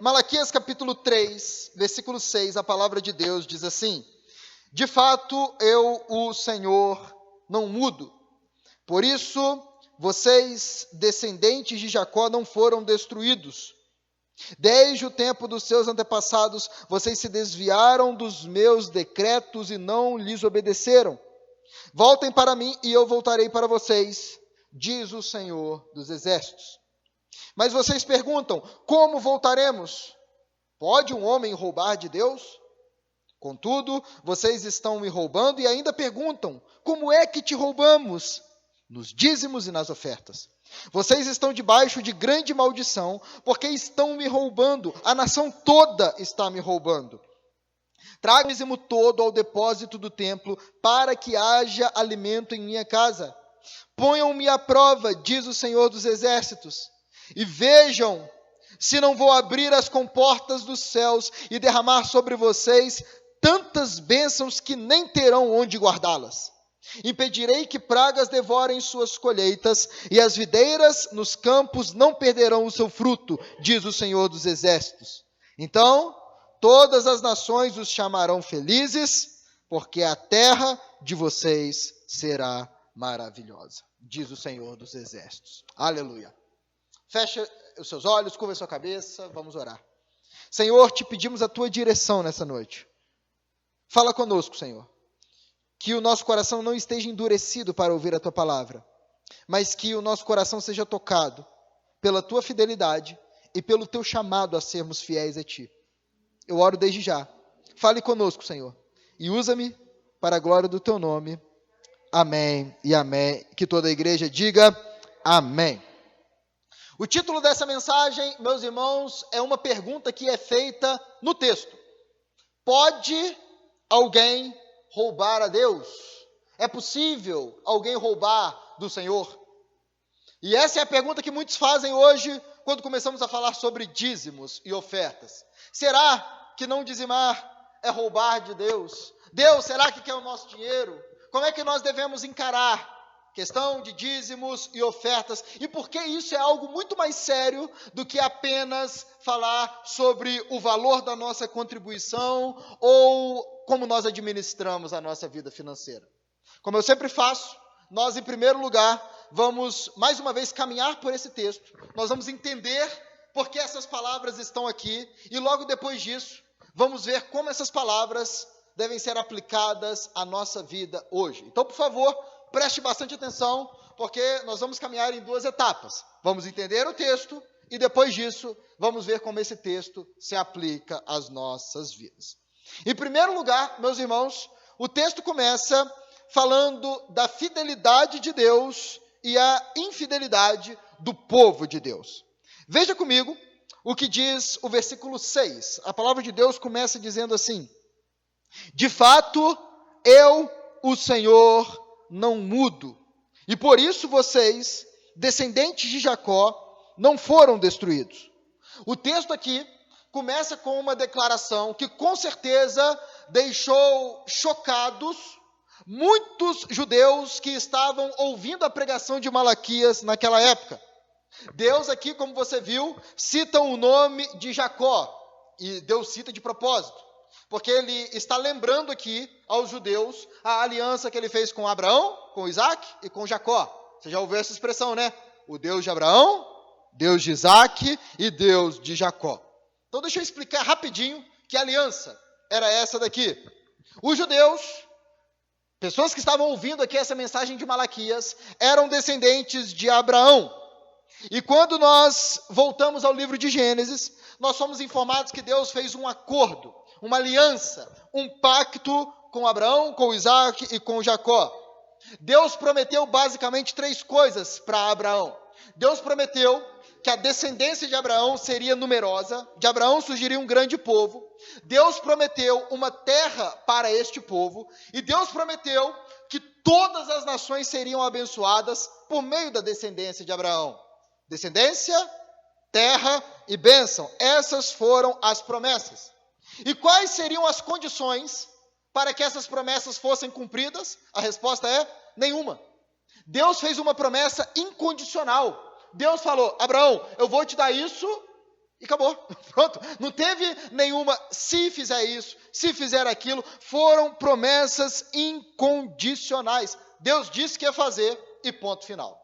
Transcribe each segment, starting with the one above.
Malaquias capítulo 3, versículo 6, a palavra de Deus diz assim: de fato, eu, o Senhor, não mudo. Por isso, vocês, descendentes de Jacó, não foram destruídos. Desde o tempo dos seus antepassados, vocês se desviaram dos meus decretos e não lhes obedeceram. Voltem para mim e eu voltarei para vocês, diz o Senhor dos Exércitos. Mas vocês perguntam: como voltaremos? Pode um homem roubar de Deus? Contudo, vocês estão me roubando e ainda perguntam: como é que te roubamos? Nos dízimos e nas ofertas. Vocês estão debaixo de grande maldição, porque estão me roubando, a nação toda está me roubando. Traga o dízimo todo ao depósito do templo, para que haja alimento em minha casa. Ponham-me à prova, diz o Senhor dos Exércitos, e vejam se não vou abrir as comportas dos céus e derramar sobre vocês tantas bênçãos que nem terão onde guardá-las. Impedirei que pragas devorem suas colheitas, e as videiras nos campos não perderão o seu fruto, diz o Senhor dos Exércitos. Então, todas as nações os chamarão felizes, porque a terra de vocês será maravilhosa, diz o Senhor dos Exércitos. Aleluia. Feche os seus olhos, curva a sua cabeça, vamos orar. Senhor, te pedimos a tua direção nessa noite. Fala conosco, Senhor. Que o nosso coração não esteja endurecido para ouvir a tua palavra, mas que o nosso coração seja tocado pela tua fidelidade e pelo teu chamado a sermos fiéis a ti. Eu oro desde já. Fale conosco, Senhor, e usa-me para a glória do teu nome. Amém e amém. Que toda a igreja diga amém. O título dessa mensagem, meus irmãos, é uma pergunta que é feita no texto. Pode alguém roubar a Deus? É possível alguém roubar do Senhor? E essa é a pergunta que muitos fazem hoje quando começamos a falar sobre dízimos e ofertas. Será que não dizimar é roubar de Deus? Deus, será que quer o nosso dinheiro? Como é que nós devemos encarar questão de dízimos e ofertas? E por que isso é algo muito mais sério do que apenas falar sobre o valor da nossa contribuição ou como nós administramos a nossa vida financeira? Como eu sempre faço, nós em primeiro lugar vamos mais uma vez caminhar por esse texto. Nós vamos entender por que essas palavras estão aqui e logo depois disso vamos ver como essas palavras devem ser aplicadas à nossa vida hoje. Então, por favor, preste bastante atenção, porque nós vamos caminhar em duas etapas. Vamos entender o texto e depois disso vamos ver como esse texto se aplica às nossas vidas. Em primeiro lugar, meus irmãos, o texto começa falando da fidelidade de Deus e a infidelidade do povo de Deus. Veja comigo o que diz o versículo 6. A palavra de Deus começa dizendo assim: de fato, eu, o Senhor, não mudo, e por isso vocês, descendentes de Jacó, não foram destruídos. O texto aqui começa com uma declaração que com certeza deixou chocados muitos judeus que estavam ouvindo a pregação de Malaquias naquela época. Deus aqui, como você viu, cita o nome de Jacó, e Deus cita de propósito, porque ele está lembrando aqui aos judeus a aliança que ele fez com Abraão, com Isaac e com Jacó. Você já ouviu essa expressão, né? O Deus de Abraão, Deus de Isaac e Deus de Jacó. Então deixa eu explicar rapidinho que aliança era essa daqui. Os judeus, pessoas que estavam ouvindo aqui essa mensagem de Malaquias, eram descendentes de Abraão. E quando nós voltamos ao livro de Gênesis, nós somos informados que Deus fez um acordo, uma aliança, um pacto com Abraão, com Isaac e com Jacó. Deus prometeu basicamente três coisas para Abraão. Deus prometeu que a descendência de Abraão seria numerosa, de Abraão surgiria um grande povo. Deus prometeu uma terra para este povo, e Deus prometeu que todas as nações seriam abençoadas por meio da descendência de Abraão. Descendência, terra e bênção. Essas foram as promessas. E quais seriam as condições para que essas promessas fossem cumpridas? A resposta é nenhuma. Deus fez uma promessa incondicional. Deus falou: Abraão, eu vou te dar isso E acabou, pronto. Não teve nenhuma, se fizer isso, se fizer aquilo, foram promessas incondicionais. Deus disse que ia fazer e ponto final.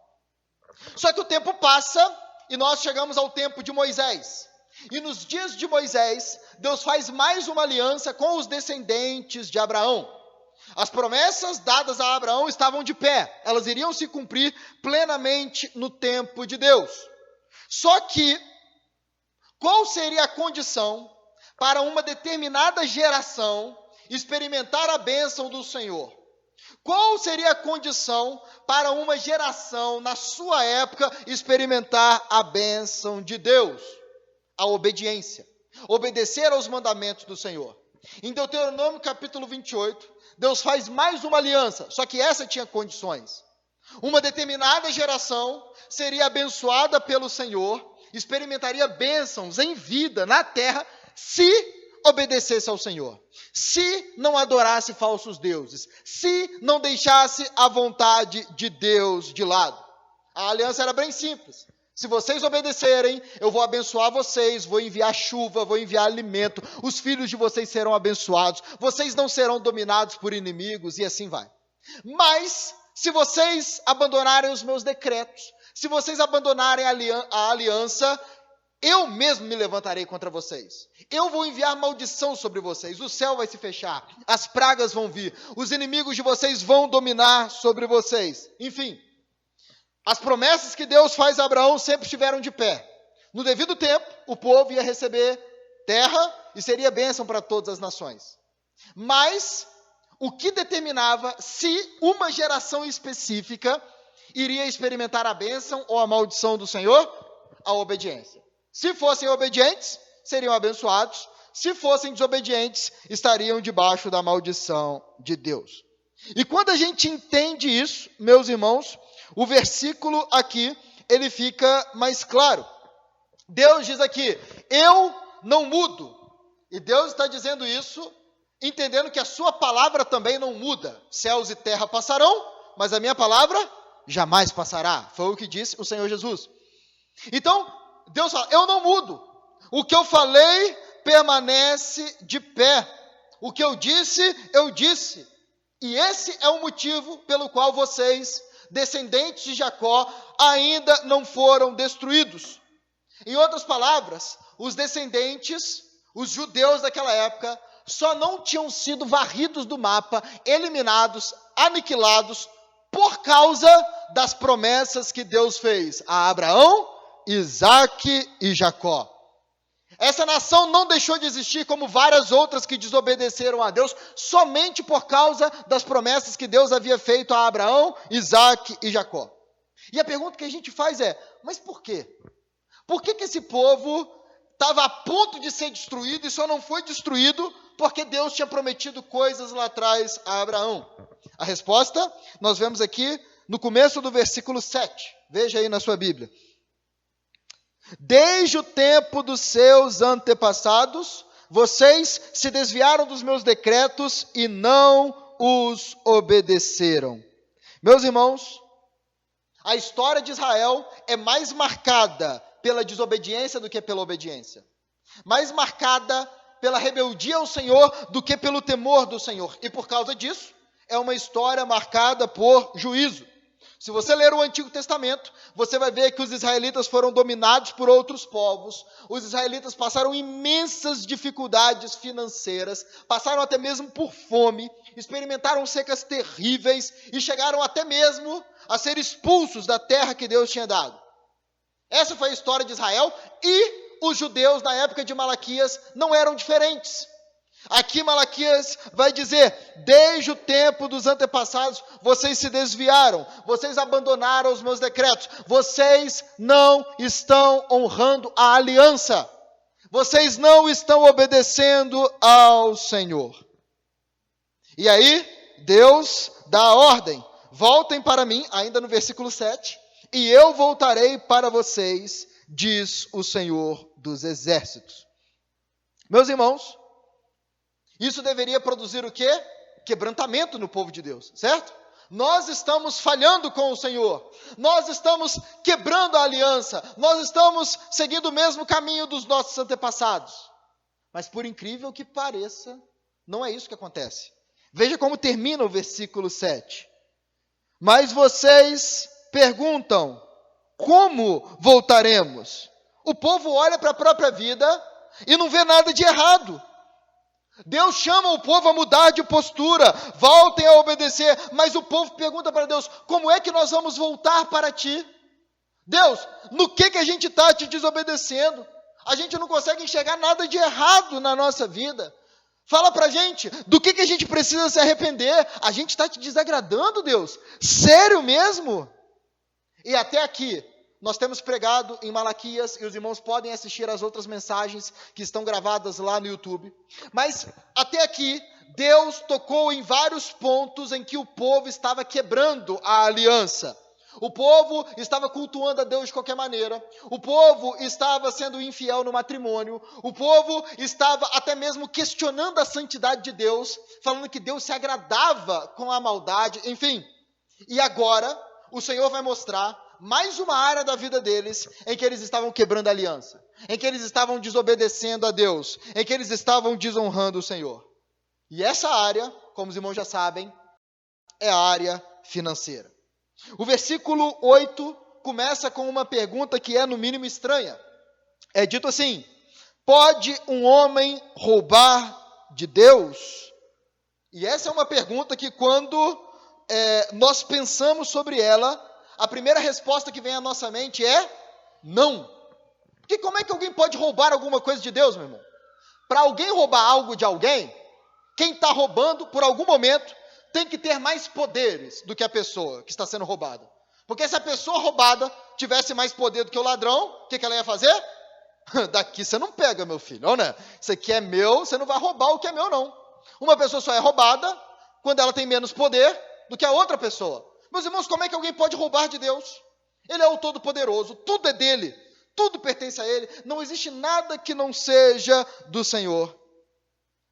Só que o tempo passa e nós chegamos ao tempo de Moisés. E nos dias de Moisés, Deus faz mais uma aliança com os descendentes de Abraão. As promessas dadas a Abraão estavam de pé, elas iriam se cumprir plenamente no tempo de Deus. Só que, qual seria a condição para uma determinada geração experimentar a bênção do Senhor? Qual seria a condição para uma geração, na sua época, experimentar a bênção de Deus? A obediência. Obedecer aos mandamentos do Senhor. Em Deuteronômio capítulo 28, Deus faz mais uma aliança, só que essa tinha condições. Uma determinada geração seria abençoada pelo Senhor, experimentaria bênçãos em vida, na terra, se obedecesse ao Senhor, se não adorasse falsos deuses, se não deixasse a vontade de Deus de lado. A aliança era bem simples. Se vocês obedecerem, eu vou abençoar vocês, vou enviar chuva, vou enviar alimento, os filhos de vocês serão abençoados, vocês não serão dominados por inimigos, e assim vai. Mas, se vocês abandonarem os meus decretos, se vocês abandonarem a aliança, eu mesmo me levantarei contra vocês. Eu vou enviar maldição sobre vocês, o céu vai se fechar, as pragas vão vir, os inimigos de vocês vão dominar sobre vocês. Enfim, as promessas que Deus faz a Abraão sempre estiveram de pé. No devido tempo, o povo ia receber terra e seria bênção para todas as nações. Mas o que determinava se uma geração específica iria experimentar a bênção ou a maldição do Senhor? A obediência. Se fossem obedientes, seriam abençoados. Se fossem desobedientes, estariam debaixo da maldição de Deus. E quando a gente entende isso, meus irmãos, o versículo aqui, ele fica mais claro. Deus diz aqui, eu não mudo. E Deus está dizendo isso, entendendo que a sua palavra também não muda. Céus e terra passarão, mas a minha palavra jamais passará. Foi o que disse o Senhor Jesus. Então, Deus fala, eu não mudo. O que eu falei permanece de pé. O que eu disse, eu disse. E esse é o motivo pelo qual vocês, descendentes de Jacó, ainda não foram destruídos. Em outras palavras, os descendentes, os judeus daquela época, só não tinham sido varridos do mapa, eliminados, aniquilados, por causa das promessas que Deus fez a Abraão, Isaque e Jacó. Essa nação não deixou de existir como várias outras que desobedeceram a Deus, somente por causa das promessas que Deus havia feito a Abraão, Isaque e Jacó. E a pergunta que a gente faz é, mas por quê? Por que esse povo estava a ponto de ser destruído e só não foi destruído porque Deus tinha prometido coisas lá atrás a Abraão? A resposta nós vemos aqui no começo do versículo 7. Veja aí na sua Bíblia. Desde o tempo dos seus antepassados, vocês se desviaram dos meus decretos e não os obedeceram. Meus irmãos, a história de Israel é mais marcada pela desobediência do que pela obediência. Mais marcada pela rebeldia ao Senhor do que pelo temor do Senhor. E por causa disso, é uma história marcada por juízo. Se você ler o Antigo Testamento, você vai ver que os israelitas foram dominados por outros povos. Os israelitas passaram imensas dificuldades financeiras, passaram até mesmo por fome, experimentaram secas terríveis e chegaram até mesmo a ser expulsos da terra que Deus tinha dado. Essa foi a história de Israel e os judeus na época de Malaquias não eram diferentes. Aqui Malaquias vai dizer, desde o tempo dos antepassados, vocês se desviaram, vocês abandonaram os meus decretos, vocês não estão honrando a aliança, vocês não estão obedecendo ao Senhor. E aí, Deus dá a ordem, voltem para mim, ainda no versículo 7, e eu voltarei para vocês, diz o Senhor dos Exércitos. Meus irmãos, isso deveria produzir o quê? Quebrantamento no povo de Deus, certo? Nós estamos falhando com o Senhor, nós estamos quebrando a aliança, nós estamos seguindo o mesmo caminho dos nossos antepassados. Mas por incrível que pareça, não é isso que acontece. Veja como termina o versículo 7. Mas vocês perguntam, como voltaremos? O povo olha para a própria vida e não vê nada de errado. Deus chama o povo a mudar de postura, voltem a obedecer, mas o povo pergunta para Deus, como é que nós vamos voltar para ti? Deus, no que a gente está te desobedecendo? A gente não consegue enxergar nada de errado na nossa vida. Fala para a gente, do que a gente precisa se arrepender? A gente está te desagradando, Deus? Sério mesmo? E até aqui, nós temos pregado em Malaquias, e os irmãos podem assistir as outras mensagens que estão gravadas lá no YouTube. Mas até aqui, Deus tocou em vários pontos em que o povo estava quebrando a aliança. O povo estava cultuando a Deus de qualquer maneira. O povo estava sendo infiel no matrimônio. O povo estava até mesmo questionando a santidade de Deus, falando que Deus se agradava com a maldade, enfim. E agora, o Senhor vai mostrar mais uma área da vida deles em que eles estavam quebrando a aliança, em que eles estavam desobedecendo a Deus, em que eles estavam desonrando o Senhor. E essa área, como os irmãos já sabem, é a área financeira. O versículo 8 começa com uma pergunta que é no mínimo estranha. É dito assim: pode um homem roubar de Deus? E essa é uma pergunta que quando nós pensamos sobre ela, a primeira resposta que vem à nossa mente é não. Porque como é que alguém pode roubar alguma coisa de Deus, meu irmão? Para alguém roubar algo de alguém, quem está roubando, por algum momento, tem que ter mais poderes do que a pessoa que está sendo roubada. Porque se a pessoa roubada tivesse mais poder do que o ladrão, o que ela ia fazer? Daqui você não pega, meu filho, não, né? Isso aqui é meu, você não vai roubar o que é meu, não. Uma pessoa só é roubada quando ela tem menos poder do que a outra pessoa. Meus irmãos, como é que alguém pode roubar de Deus? Ele é o Todo-Poderoso, tudo é dele, tudo pertence a ele, não existe nada que não seja do Senhor.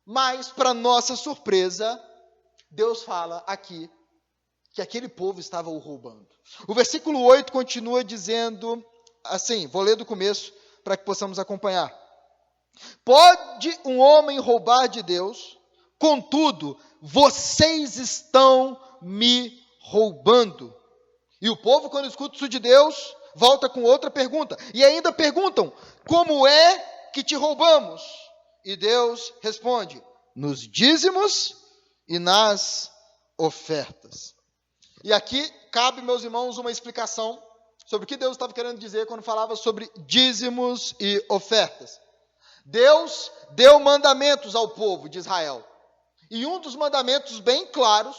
Mas, para nossa surpresa, Deus fala aqui que aquele povo estava o roubando. O versículo 8 continua dizendo assim, vou ler do começo para que possamos acompanhar. Pode um homem roubar de Deus? Contudo, vocês estão me roubando. E o povo, quando escuta isso de Deus, volta com outra pergunta. E ainda perguntam, como é que te roubamos? E Deus responde, nos dízimos e nas ofertas. E aqui cabe, meus irmãos, uma explicação sobre o que Deus estava querendo dizer quando falava sobre dízimos e ofertas. Deus deu mandamentos ao povo de Israel. E um dos mandamentos bem claros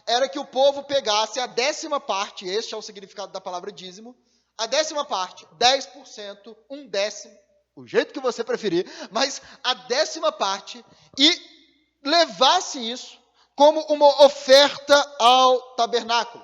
era que o povo pegasse a 10ª parte, este é o significado da palavra dízimo, a 10ª parte, 10%, 1/10, o jeito que você preferir, mas a 10ª parte, e levasse isso como uma oferta ao tabernáculo.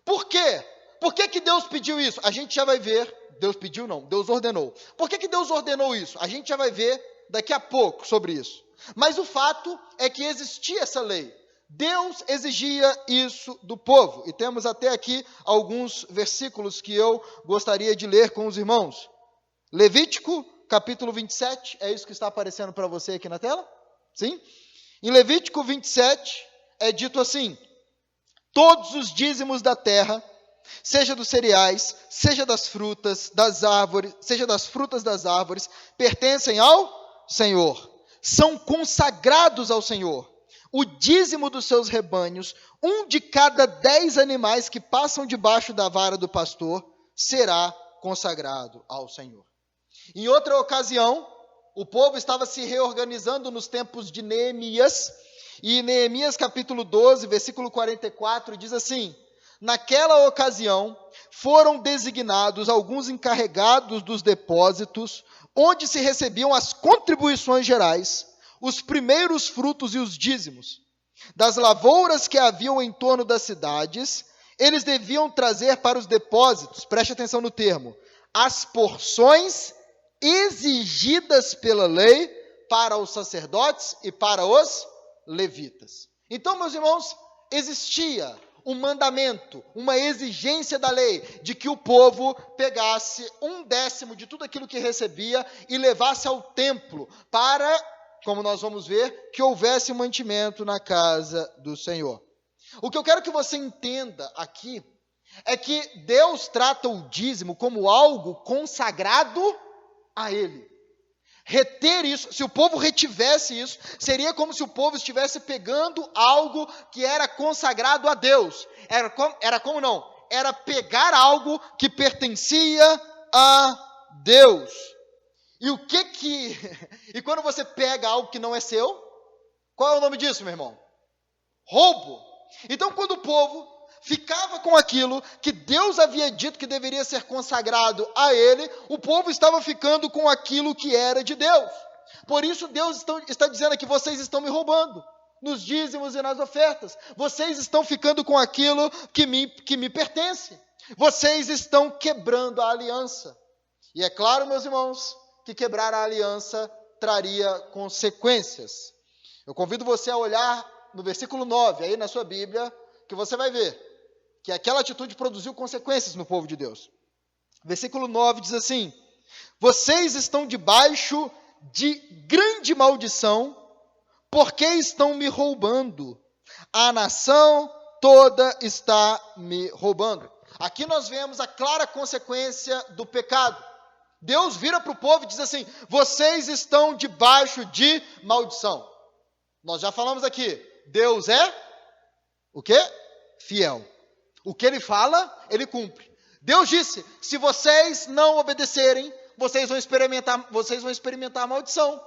Por quê? Por que Deus pediu isso? A gente já vai ver. Deus pediu não, Deus ordenou. Por que Deus ordenou isso? A gente já vai ver daqui a pouco sobre isso. Mas o fato é que existia essa lei. Deus exigia isso do povo. E temos até aqui alguns versículos que eu gostaria de ler com os irmãos. Levítico, capítulo 27, é isso que está aparecendo para você aqui na tela? Sim? Em Levítico 27, é dito assim, todos os dízimos da terra, seja dos cereais, seja das frutas das árvores, pertencem ao Senhor. São consagrados ao Senhor. O dízimo dos seus rebanhos, 1 de cada 10 animais que passam debaixo da vara do pastor, será consagrado ao Senhor. Em outra ocasião, o povo estava se reorganizando nos tempos de Neemias, e Neemias capítulo 12, versículo 44, diz assim, naquela ocasião, foram designados alguns encarregados dos depósitos, onde se recebiam as contribuições gerais, os primeiros frutos e os dízimos. Das lavouras que haviam em torno das cidades, eles deviam trazer para os depósitos, preste atenção no termo, as porções exigidas pela lei para os sacerdotes e para os levitas. Então, meus irmãos, existia um mandamento, uma exigência da lei, de que o povo pegasse 1/10 de tudo aquilo que recebia e levasse ao templo, para, como nós vamos ver, que houvesse mantimento na casa do Senhor. O que eu quero que você entenda aqui é que Deus trata o dízimo como algo consagrado a Ele. Reter isso, se o povo retivesse isso, seria como se o povo estivesse pegando algo que era consagrado a Deus. Era como não? Era pegar algo que pertencia a Deus. E o que E quando você pega algo que não é seu, qual é o nome disso, meu irmão? Roubo. Então, quando o povo ficava com aquilo que Deus havia dito que deveria ser consagrado a Ele, o povo estava ficando com aquilo que era de Deus. Por isso Deus está dizendo aqui: vocês estão me roubando nos dízimos e nas ofertas. Vocês estão ficando com aquilo que me pertence. Vocês estão quebrando a aliança. E é claro, meus irmãos, que quebrar a aliança traria consequências. Eu convido você a olhar no versículo 9, aí na sua Bíblia, que você vai ver que aquela atitude produziu consequências no povo de Deus. Versículo 9 diz assim: vocês estão debaixo de grande maldição, porque estão me roubando. A nação toda está me roubando. Aqui nós vemos a clara consequência do pecado. Deus vira para o povo e diz assim: vocês estão debaixo de maldição. Nós já falamos aqui, Deus é o quê? Fiel. O que Ele fala, Ele cumpre. Deus disse: se vocês não obedecerem, vocês vão experimentar a maldição.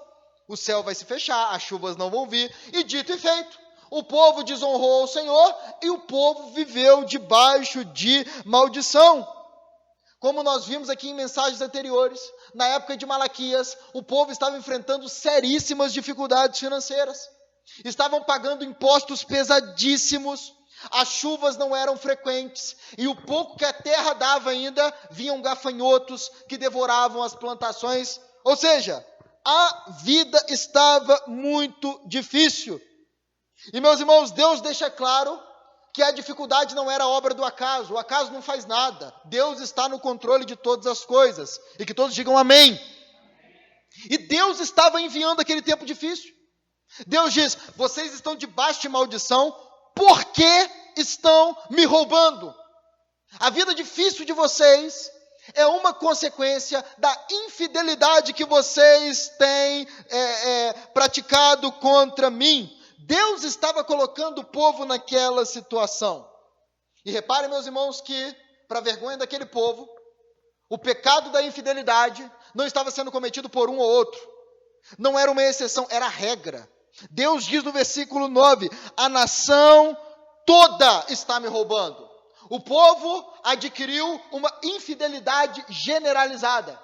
O céu vai se fechar, as chuvas não vão vir, e dito e feito. O povo desonrou ao Senhor e o povo viveu debaixo de maldição. Como nós vimos aqui em mensagens anteriores, na época de Malaquias, o povo estava enfrentando seríssimas dificuldades financeiras. Estavam pagando impostos pesadíssimos, as chuvas não eram frequentes, e o pouco que a terra dava ainda, vinham gafanhotos que devoravam as plantações. Ou seja, a vida estava muito difícil. E, meus irmãos, Deus deixa claro que a dificuldade não era obra do acaso. O acaso não faz nada. Deus está no controle de todas as coisas. E que todos digam amém. E Deus estava enviando aquele tempo difícil. Deus diz: vocês estão debaixo de maldição porque estão me roubando. A vida difícil de vocês é uma consequência da infidelidade que vocês têm praticado contra mim. Deus estava colocando o povo naquela situação. E reparem, meus irmãos, que, para vergonha daquele povo, o pecado da infidelidade não estava sendo cometido por um ou outro. Não era uma exceção, era a regra. Deus diz no versículo 9: a nação toda está me roubando. O povo adquiriu uma infidelidade generalizada.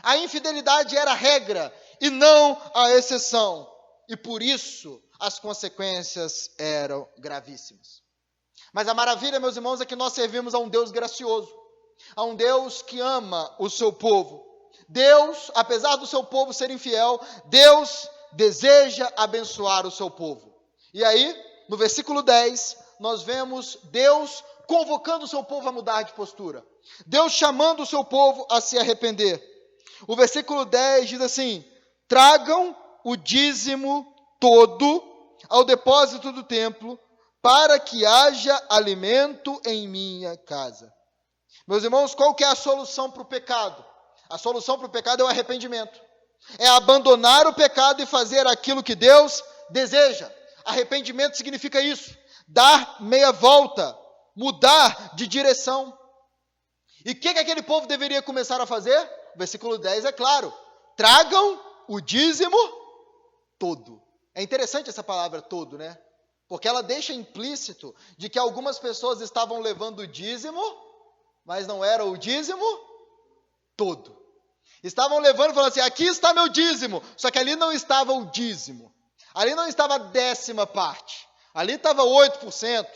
A infidelidade era a regra e não a exceção. E por isso as consequências eram gravíssimas. Mas a maravilha, meus irmãos, é que nós servimos a um Deus gracioso, a um Deus que ama o seu povo. Deus, apesar do seu povo ser infiel, Deus deseja abençoar o seu povo. E aí, no versículo 10, nós vemos Deus convocando o seu povo a mudar de postura. Deus chamando o seu povo a se arrepender. O versículo 10 diz assim: tragam o dízimo todo ao depósito do templo, para que haja alimento em minha casa. Meus irmãos, qual que é a solução para o pecado? A solução para o pecado é o arrependimento. É abandonar o pecado e fazer aquilo que Deus deseja. Arrependimento significa isso: dar meia volta, mudar de direção. E o que aquele povo deveria começar a fazer? O versículo 10 é claro: tragam o dízimo todo. É interessante essa palavra todo, né? Porque ela deixa implícito de que algumas pessoas estavam levando o dízimo, mas não era o dízimo todo. Estavam levando e falando assim: aqui está meu dízimo. Só que ali não estava o dízimo. Ali não estava a 10ª parte. Ali estava 8%,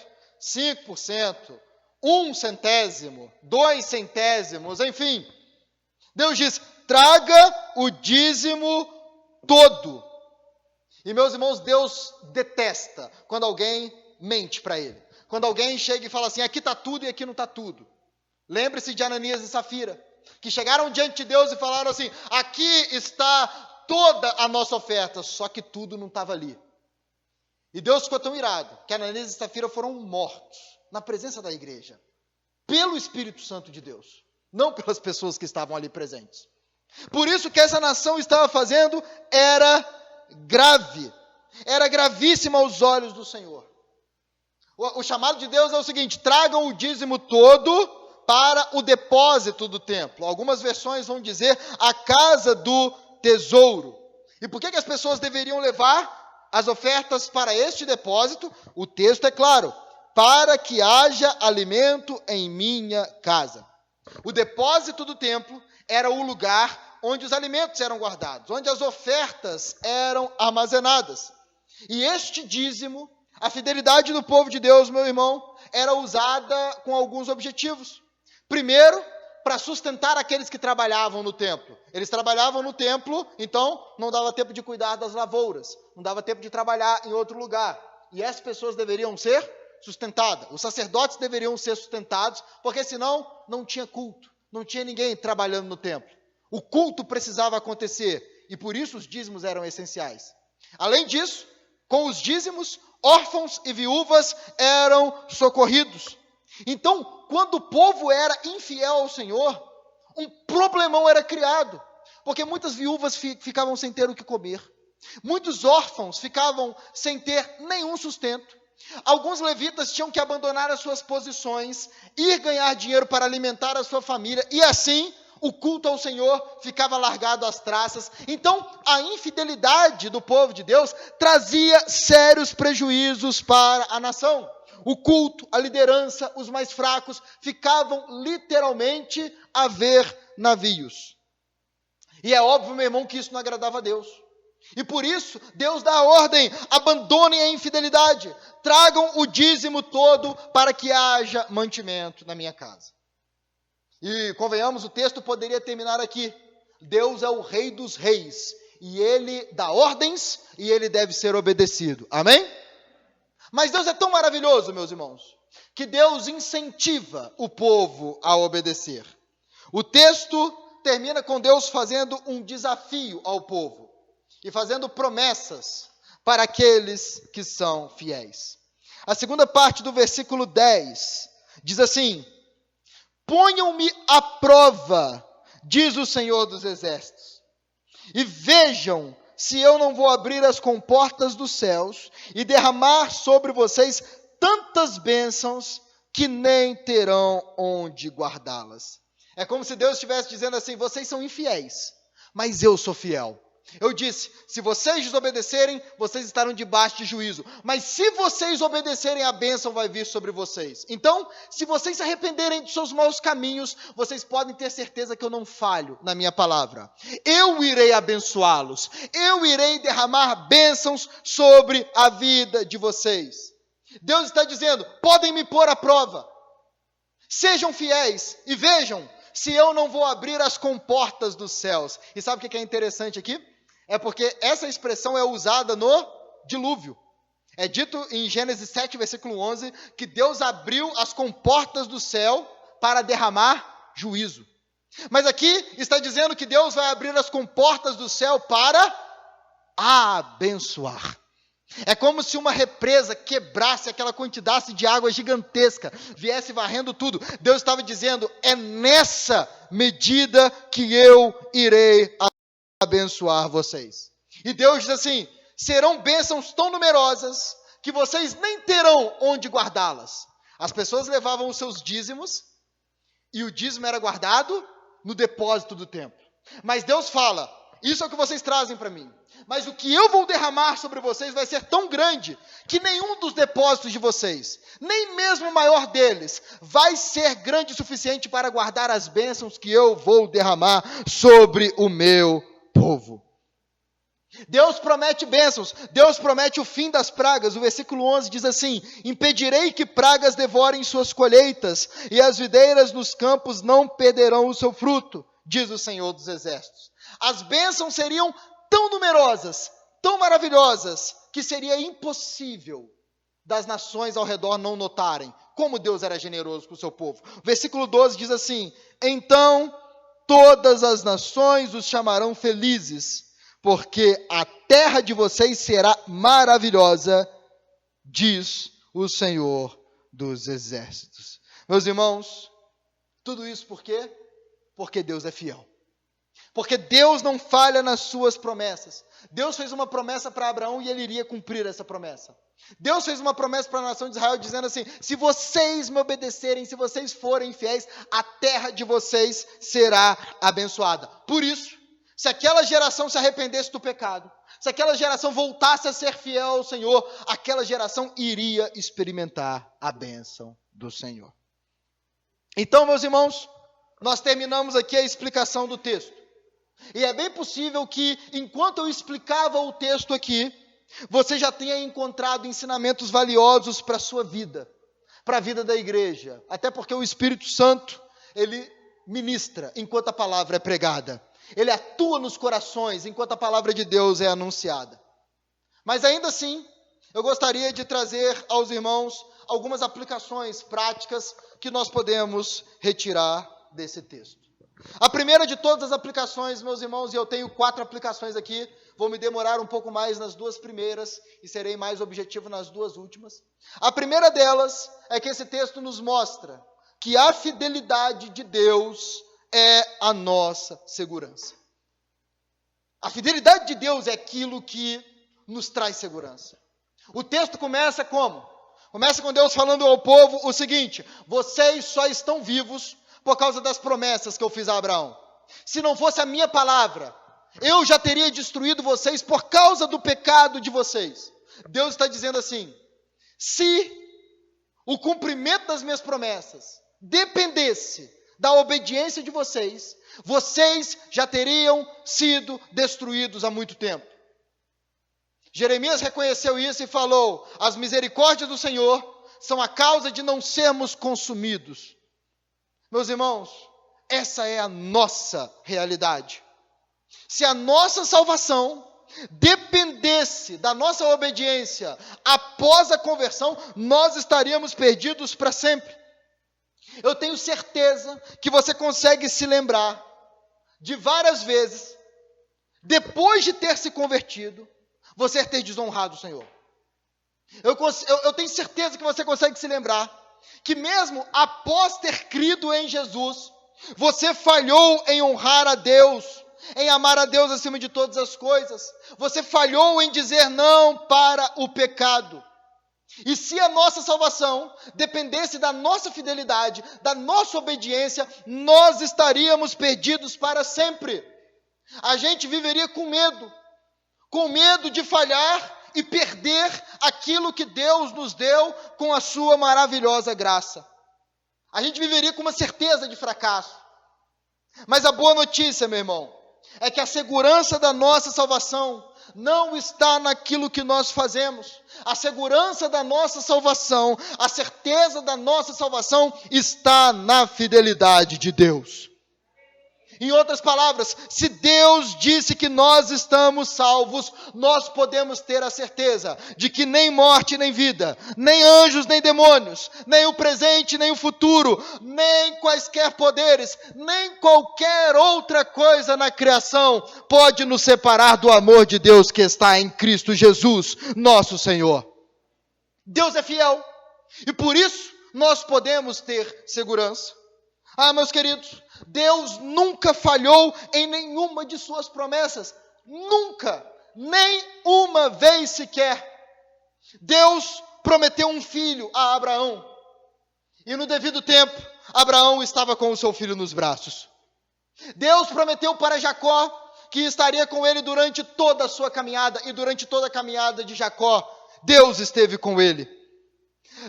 5%, 1 centésimo, 2 centésimos, enfim. Deus diz: traga o dízimo todo. E, meus irmãos, Deus detesta quando alguém mente para Ele. quando alguém chega e fala assim, aqui está tudo e aqui não está tudo. Lembre-se de Ananias e Safira, que chegaram diante de Deus e falaram assim, aqui está toda a nossa oferta, só que tudo não estava ali. E Deus ficou tão irado, que Ananias e Safira foram mortos na presença da igreja, pelo Espírito Santo de Deus, não pelas pessoas que estavam ali presentes. Por isso que essa nação estava fazendo era grave, era gravíssima aos olhos do Senhor. O chamado de Deus é o seguinte, tragam o dízimo todo para o depósito do templo. Algumas versões vão dizer a casa do tesouro. E por que as pessoas deveriam levar as ofertas para este depósito? O texto é claro, para que haja alimento em minha casa. O depósito do templo era o lugar onde os alimentos eram guardados, onde as ofertas eram armazenadas. E este dízimo, a fidelidade do povo de Deus, meu irmão, era usada com alguns objetivos. Primeiro, para sustentar aqueles que trabalhavam no templo. Eles trabalhavam no templo, então não dava tempo de cuidar das lavouras, não dava tempo de trabalhar em outro lugar. E essas pessoas deveriam ser sustentadas. Os sacerdotes deveriam ser sustentados, porque senão não tinha culto, não tinha ninguém trabalhando no templo. O culto precisava acontecer e por isso os dízimos eram essenciais. Além disso, com os dízimos, órfãos e viúvas eram socorridos. Então, quando o povo era infiel ao Senhor, um problemão era criado, porque muitas viúvas ficavam sem ter o que comer, muitos órfãos ficavam sem ter nenhum sustento, alguns levitas tinham que abandonar as suas posições, ir ganhar dinheiro para alimentar a sua família, e assim o culto ao Senhor ficava largado às traças. Então, a infidelidade do povo de Deus trazia sérios prejuízos para a nação. O culto, a liderança, os mais fracos ficavam literalmente a ver navios. E é óbvio, meu irmão, que isso não agradava a Deus. E por isso, Deus dá a ordem, abandonem a infidelidade, tragam o dízimo todo para que haja mantimento na minha casa. E convenhamos, o texto poderia terminar aqui. Deus é o Rei dos Reis, e Ele dá ordens, e Ele deve ser obedecido. Amém? Mas Deus é tão maravilhoso, meus irmãos, que Deus incentiva o povo a obedecer. O texto termina com Deus fazendo um desafio ao povo e fazendo promessas para aqueles que são fiéis. A segunda parte do versículo 10 diz assim: ponham-me à prova, diz o Senhor dos Exércitos, e vejam se eu não vou abrir as comportas dos céus e derramar sobre vocês tantas bênçãos que nem terão onde guardá-las. É como se Deus estivesse dizendo assim, vocês são infiéis, mas eu sou fiel. Eu disse, se vocês desobedecerem, vocês estarão debaixo de juízo. Mas se vocês obedecerem, a bênção vai vir sobre vocês. Então, se vocês se arrependerem de seus maus caminhos, vocês podem ter certeza que eu não falho na minha palavra. Eu irei abençoá-los. Eu irei derramar bênçãos sobre a vida de vocês. Deus está dizendo, podem me pôr à prova. Sejam fiéis e vejam se eu não vou abrir as comportas dos céus. E sabe o que é interessante aqui? É porque essa expressão é usada no dilúvio. É dito em Gênesis 7, versículo 11, que Deus abriu as comportas do céu para derramar juízo. Mas aqui está dizendo que Deus vai abrir as comportas do céu para abençoar. É como se uma represa quebrasse aquela quantidade de água gigantesca, viesse varrendo tudo. Deus estava dizendo, é nessa medida que eu irei abençoar vocês. E Deus diz assim, serão bênçãos tão numerosas que vocês nem terão onde guardá-las. As pessoas levavam os seus dízimos e o dízimo era guardado no depósito do templo. Mas Deus fala, isso é o que vocês trazem para mim. Mas o que eu vou derramar sobre vocês vai ser tão grande que nenhum dos depósitos de vocês, nem mesmo o maior deles, vai ser grande o suficiente para guardar as bênçãos que eu vou derramar sobre o meu povo. Deus promete bênçãos, Deus promete o fim das pragas. O versículo 11 diz assim, impedirei que pragas devorem suas colheitas, e as videiras nos campos não perderão o seu fruto, diz o Senhor dos Exércitos. As bênçãos seriam tão numerosas, tão maravilhosas, que seria impossível das nações ao redor não notarem como Deus era generoso com o seu povo. O versículo 12 diz assim: então todas as nações os chamarão felizes, porque a terra de vocês será maravilhosa, diz o Senhor dos exércitos. Meus irmãos, tudo isso por quê? Porque Deus é fiel. Porque Deus não falha nas suas promessas. Deus fez uma promessa para Abraão e ele iria cumprir essa promessa. Deus fez uma promessa para a nação de Israel dizendo assim: se vocês me obedecerem, se vocês forem fiéis, a terra de vocês será abençoada. Por isso, se aquela geração se arrependesse do pecado, se aquela geração voltasse a ser fiel ao Senhor, aquela geração iria experimentar a bênção do Senhor. Então, meus irmãos, nós terminamos aqui a explicação do texto. E é bem possível que, enquanto eu explicava o texto aqui, você já tenha encontrado ensinamentos valiosos para a sua vida, para a vida da igreja. Até porque o Espírito Santo, ele ministra enquanto a palavra é pregada. Ele atua nos corações enquanto a palavra de Deus é anunciada. Mas ainda assim, eu gostaria de trazer aos irmãos algumas aplicações práticas que nós podemos retirar desse texto. A primeira de todas as aplicações, meus irmãos, e eu tenho 4 aplicações aqui, vou me demorar um pouco mais nas 2 primeiras e serei mais objetivo nas 2 últimas. A primeira delas é que esse texto nos mostra que a fidelidade de Deus é a nossa segurança. A fidelidade de Deus é aquilo que nos traz segurança. O texto começa como? Começa com Deus falando ao povo o seguinte: vocês só estão vivos por causa das promessas que eu fiz a Abraão. Se não fosse a minha palavra, eu já teria destruído vocês por causa do pecado de vocês. Deus está dizendo assim: se o cumprimento das minhas promessas dependesse da obediência de vocês, vocês já teriam sido destruídos há muito tempo. Jeremias reconheceu isso e falou: as misericórdias do Senhor são a causa de não sermos consumidos. Meus irmãos, essa é a nossa realidade. Se a nossa salvação dependesse da nossa obediência após a conversão, nós estaríamos perdidos para sempre. Eu tenho certeza que você consegue se lembrar de várias vezes, depois de ter se convertido, você ter desonrado o Senhor. Eu tenho certeza que você consegue se lembrar que mesmo após ter crido em Jesus, você falhou em honrar a Deus, em amar a Deus acima de todas as coisas. Você falhou em dizer não para o pecado. E se a nossa salvação dependesse da nossa fidelidade, da nossa obediência, nós estaríamos perdidos para sempre. A gente viveria com medo de falhar e perder aquilo que Deus nos deu com a sua maravilhosa graça. A gente viveria com uma certeza de fracasso. Mas a boa notícia, meu irmão, é que a segurança da nossa salvação não está naquilo que nós fazemos. A segurança da nossa salvação, a certeza da nossa salvação está na fidelidade de Deus. Em outras palavras, se Deus disse que nós estamos salvos, nós podemos ter a certeza de que nem morte nem vida, nem anjos nem demônios, nem o presente nem o futuro, nem quaisquer poderes, nem qualquer outra coisa na criação pode nos separar do amor de Deus que está em Cristo Jesus, nosso Senhor. Deus é fiel e por isso nós podemos ter segurança. Meus queridos, Deus nunca falhou em nenhuma de suas promessas. Nunca, nem uma vez sequer. Deus prometeu um filho a Abraão. E no devido tempo, Abraão estava com o seu filho nos braços. Deus prometeu para Jacó que estaria com ele durante toda a sua caminhada. E durante toda a caminhada de Jacó, Deus esteve com ele.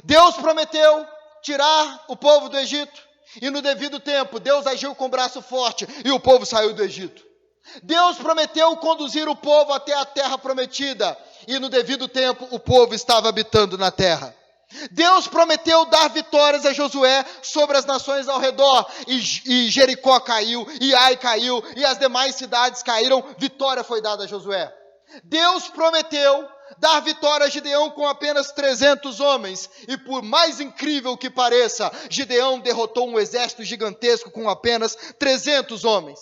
Deus prometeu tirar o povo do Egito. E no devido tempo, Deus agiu com o braço forte e o povo saiu do Egito. Deus prometeu conduzir o povo até a terra prometida e no devido tempo o povo estava habitando na terra. Deus prometeu dar vitórias a Josué sobre as nações ao redor e Jericó caiu, e Ai caiu e as demais cidades caíram, vitória foi dada a Josué. Deus prometeu dar vitória a Gideão com apenas 300 homens. E por mais incrível que pareça, Gideão derrotou um exército gigantesco com apenas 300 homens.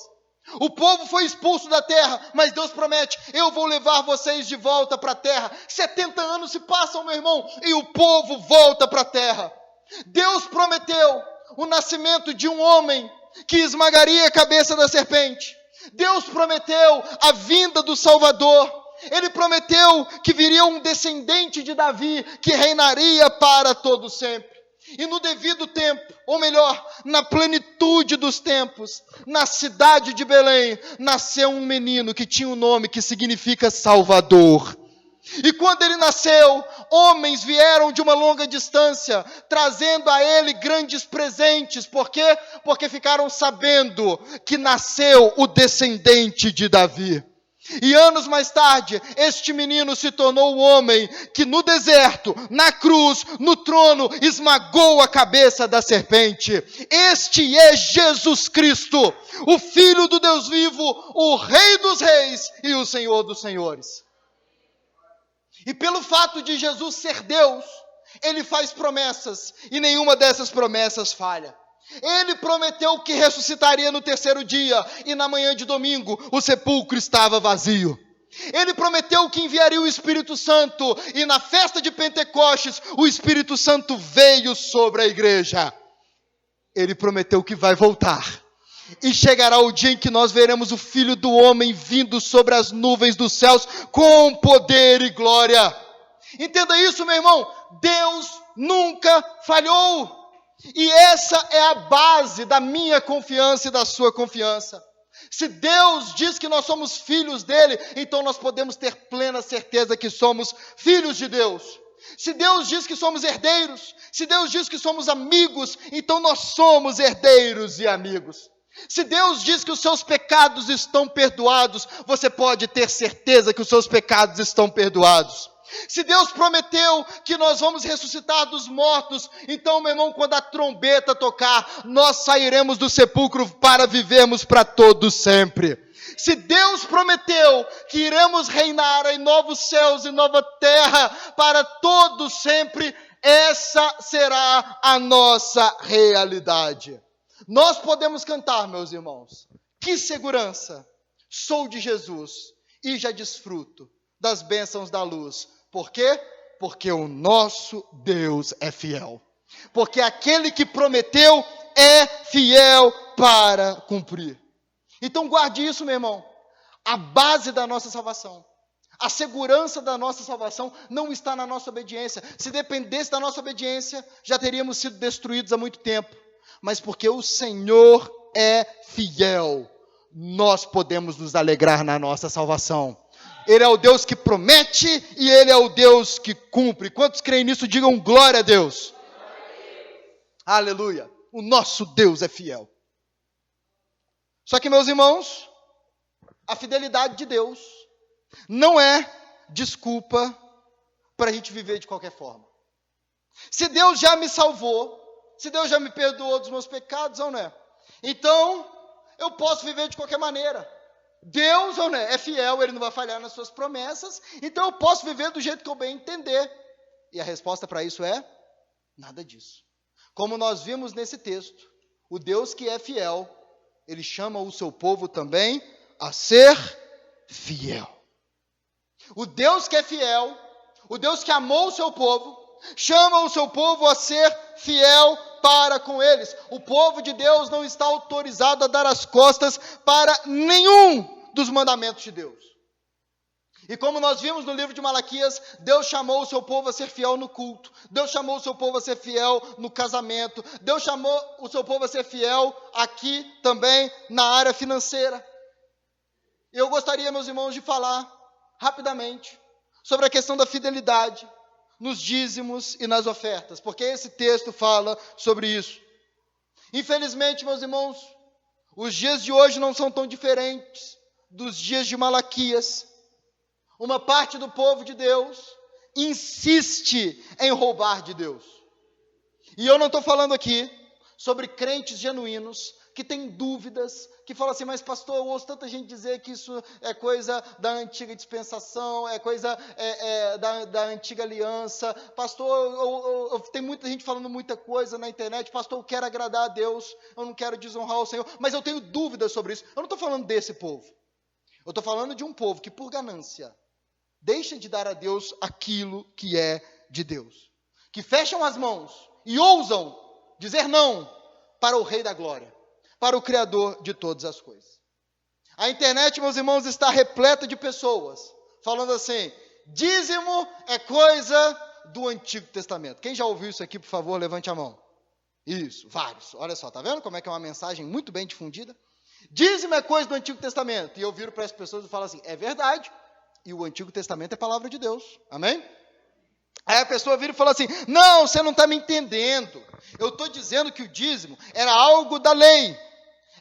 O povo foi expulso da terra, mas Deus promete: eu vou levar vocês de volta para a terra. 70 anos se passam, meu irmão, e o povo volta para a terra. Deus prometeu o nascimento de um homem que esmagaria a cabeça da serpente. Deus prometeu a vinda do Salvador. Ele prometeu que viria um descendente de Davi que reinaria para todo sempre. E no devido tempo, ou melhor, na plenitude dos tempos, na cidade de Belém, nasceu um menino que tinha um nome que significa Salvador. E quando ele nasceu, homens vieram de uma longa distância, trazendo a ele grandes presentes. Por quê? Porque ficaram sabendo que nasceu o descendente de Davi. E anos mais tarde, este menino se tornou o homem que no deserto, na cruz, no trono, esmagou a cabeça da serpente. Este é Jesus Cristo, o Filho do Deus vivo, o Rei dos reis e o Senhor dos senhores. E pelo fato de Jesus ser Deus, Ele faz promessas, e nenhuma dessas promessas falha. Ele prometeu que ressuscitaria no terceiro dia, e na manhã de domingo o sepulcro estava vazio. Ele prometeu que enviaria o Espírito Santo, e na festa de Pentecostes o Espírito Santo veio sobre a igreja. Ele prometeu que vai voltar, e chegará o dia em que nós veremos o Filho do Homem vindo sobre as nuvens dos céus com poder e glória. Entenda isso, meu irmão, Deus nunca falhou. E essa é a base da minha confiança e da sua confiança. Se Deus diz que nós somos filhos dele, então nós podemos ter plena certeza que somos filhos de Deus. Se Deus diz que somos herdeiros, se Deus diz que somos amigos, então nós somos herdeiros e amigos. Se Deus diz que os seus pecados estão perdoados, você pode ter certeza que os seus pecados estão perdoados. Se Deus prometeu que nós vamos ressuscitar dos mortos, então, meu irmão, quando a trombeta tocar, nós sairemos do sepulcro para vivermos para todo sempre. Se Deus prometeu que iremos reinar em novos céus e nova terra para todo sempre, essa será a nossa realidade. Nós podemos cantar, meus irmãos: que segurança, sou de Jesus e já desfruto das bênçãos da luz. Por quê? Porque o nosso Deus é fiel. Porque aquele que prometeu é fiel para cumprir. Então guarde isso, meu irmão. A base da nossa salvação, a segurança da nossa salvação não está na nossa obediência. Se dependesse da nossa obediência, já teríamos sido destruídos há muito tempo. Mas porque o Senhor é fiel, nós podemos nos alegrar na nossa salvação. Ele é o Deus que promete e Ele é o Deus que cumpre. Quantos creem nisso, digam glória a Deus. Aleluia. O nosso Deus é fiel. Só que, meus irmãos, a fidelidade de Deus não é desculpa para a gente viver de qualquer forma. Se Deus já me salvou, se Deus já me perdoou dos meus pecados, ou não é? Então, eu posso viver de qualquer maneira. Deus, ou não é fiel, Ele não vai falhar nas suas promessas, então eu posso viver do jeito que eu bem entender. E a resposta para isso é: nada disso. Como nós vimos nesse texto, o Deus que é fiel, Ele chama o seu povo também a ser fiel. O Deus que é fiel, o Deus que amou o seu povo, chama o seu povo a ser fiel para com eles. O povo de Deus não está autorizado a dar as costas para nenhum dos mandamentos de Deus. E como nós vimos no livro de Malaquias, Deus chamou o seu povo a ser fiel no culto. Deus chamou o seu povo a ser fiel no casamento. Deus chamou o seu povo a ser fiel aqui também na área financeira. Eu gostaria, meus irmãos, de falar rapidamente sobre a questão da fidelidade nos dízimos e nas ofertas, porque esse texto fala sobre isso. Infelizmente, meus irmãos, os dias de hoje não são tão diferentes dos dias de Malaquias. Uma parte do povo de Deus insiste em roubar de Deus. E eu não estou falando aqui sobre crentes genuínos que têm dúvidas, que falam assim, mas pastor, eu ouço tanta gente dizer que isso é coisa da antiga dispensação, é coisa da antiga aliança, pastor, tem muita gente falando muita coisa na internet, pastor, eu quero agradar a Deus, eu não quero desonrar o Senhor, mas eu tenho dúvidas sobre isso. Eu não estou falando desse povo, eu estou falando de um povo que por ganância deixa de dar a Deus aquilo que é de Deus, que fecham as mãos e ousam dizer não para o Rei da Glória, para o Criador de todas as coisas. A internet, meus irmãos, está repleta de pessoas falando assim, dízimo é coisa do Antigo Testamento. Quem já ouviu isso aqui, por favor, levante a mão. Isso, vários. Olha só, tá vendo como é que é uma mensagem muito bem difundida? Dízimo é coisa do Antigo Testamento. E eu viro para as pessoas e falo assim, é verdade. E o Antigo Testamento é palavra de Deus. Amém? Aí a pessoa vira e fala assim, não, você não está me entendendo. Eu estou dizendo que o dízimo era algo da lei.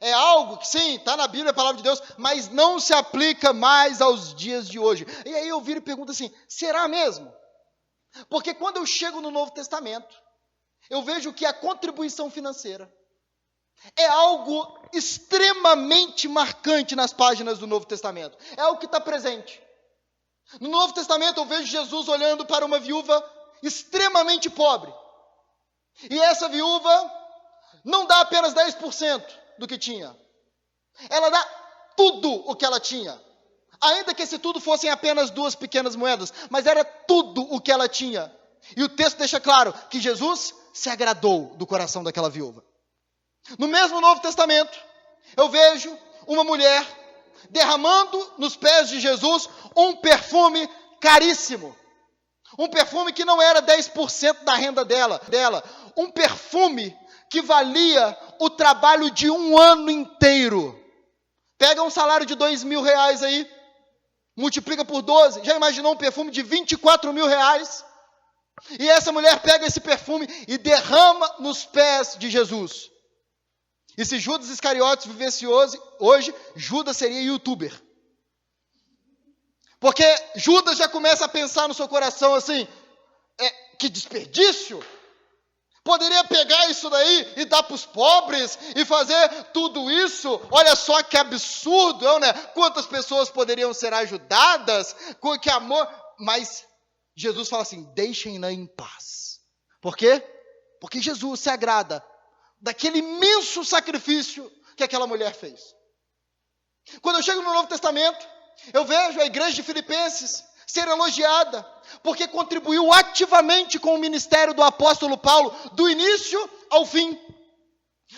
É algo que, sim, está na Bíblia, é a palavra de Deus, mas não se aplica mais aos dias de hoje. E aí eu viro e pergunto assim, será mesmo? Porque quando eu chego no Novo Testamento, eu vejo que a contribuição financeira é algo extremamente marcante nas páginas do Novo Testamento. É algo que está presente. No Novo Testamento eu vejo Jesus olhando para uma viúva extremamente pobre. E essa viúva não dá apenas 10% do que tinha. Ela dá tudo o que ela tinha. Ainda que esse tudo fossem apenas 2 pequenas moedas, mas era tudo o que ela tinha. E o texto deixa claro que Jesus se agradou do coração daquela viúva. No mesmo Novo Testamento, eu vejo uma mulher derramando nos pés de Jesus um perfume caríssimo. Um perfume que não era 10% da renda dela. Um perfume que valia o trabalho de um ano inteiro. Pega um salário de R$2.000 aí, multiplica por 12, já imaginou um perfume de R$24.000? E essa mulher pega esse perfume e derrama nos pés de Jesus. E se Judas Iscariotes vivesse hoje, Judas seria youtuber. Porque Judas já começa a pensar no seu coração assim, que desperdício. Poderia pegar isso daí e dar para os pobres e fazer tudo isso. Olha só que absurdo, né? Quantas pessoas poderiam ser ajudadas, com que amor. Mas Jesus fala assim, deixem-na em paz. Por quê? Porque Jesus se agrada daquele imenso sacrifício que aquela mulher fez. Quando eu chego no Novo Testamento, eu vejo a igreja de Filipenses ser elogiada, porque contribuiu ativamente com o ministério do apóstolo Paulo, do início ao fim.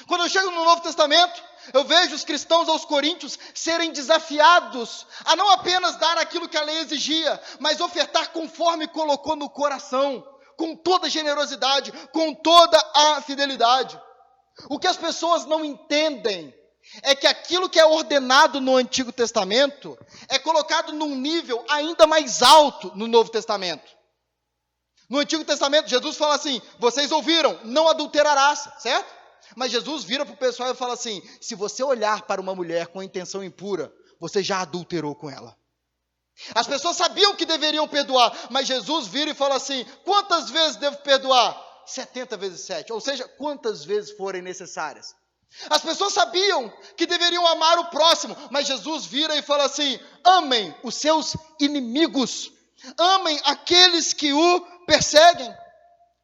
Quando eu chego no Novo Testamento, eu vejo os cristãos aos Coríntios serem desafiados a não apenas dar aquilo que a lei exigia, mas ofertar conforme colocou no coração, com toda generosidade, com toda a fidelidade. O que as pessoas não entendem é que aquilo que é ordenado no Antigo Testamento é colocado num nível ainda mais alto no Novo Testamento. No Antigo Testamento, Jesus fala assim, vocês ouviram, não adulterarás, certo? Mas Jesus vira para o pessoal e fala assim, se você olhar para uma mulher com intenção impura, você já adulterou com ela. As pessoas sabiam que deveriam perdoar, mas Jesus vira e fala assim, quantas vezes devo perdoar? 70 vezes 7, ou seja, quantas vezes forem necessárias. As pessoas sabiam que deveriam amar o próximo, mas Jesus vira e fala assim, amem os seus inimigos, amem aqueles que o perseguem.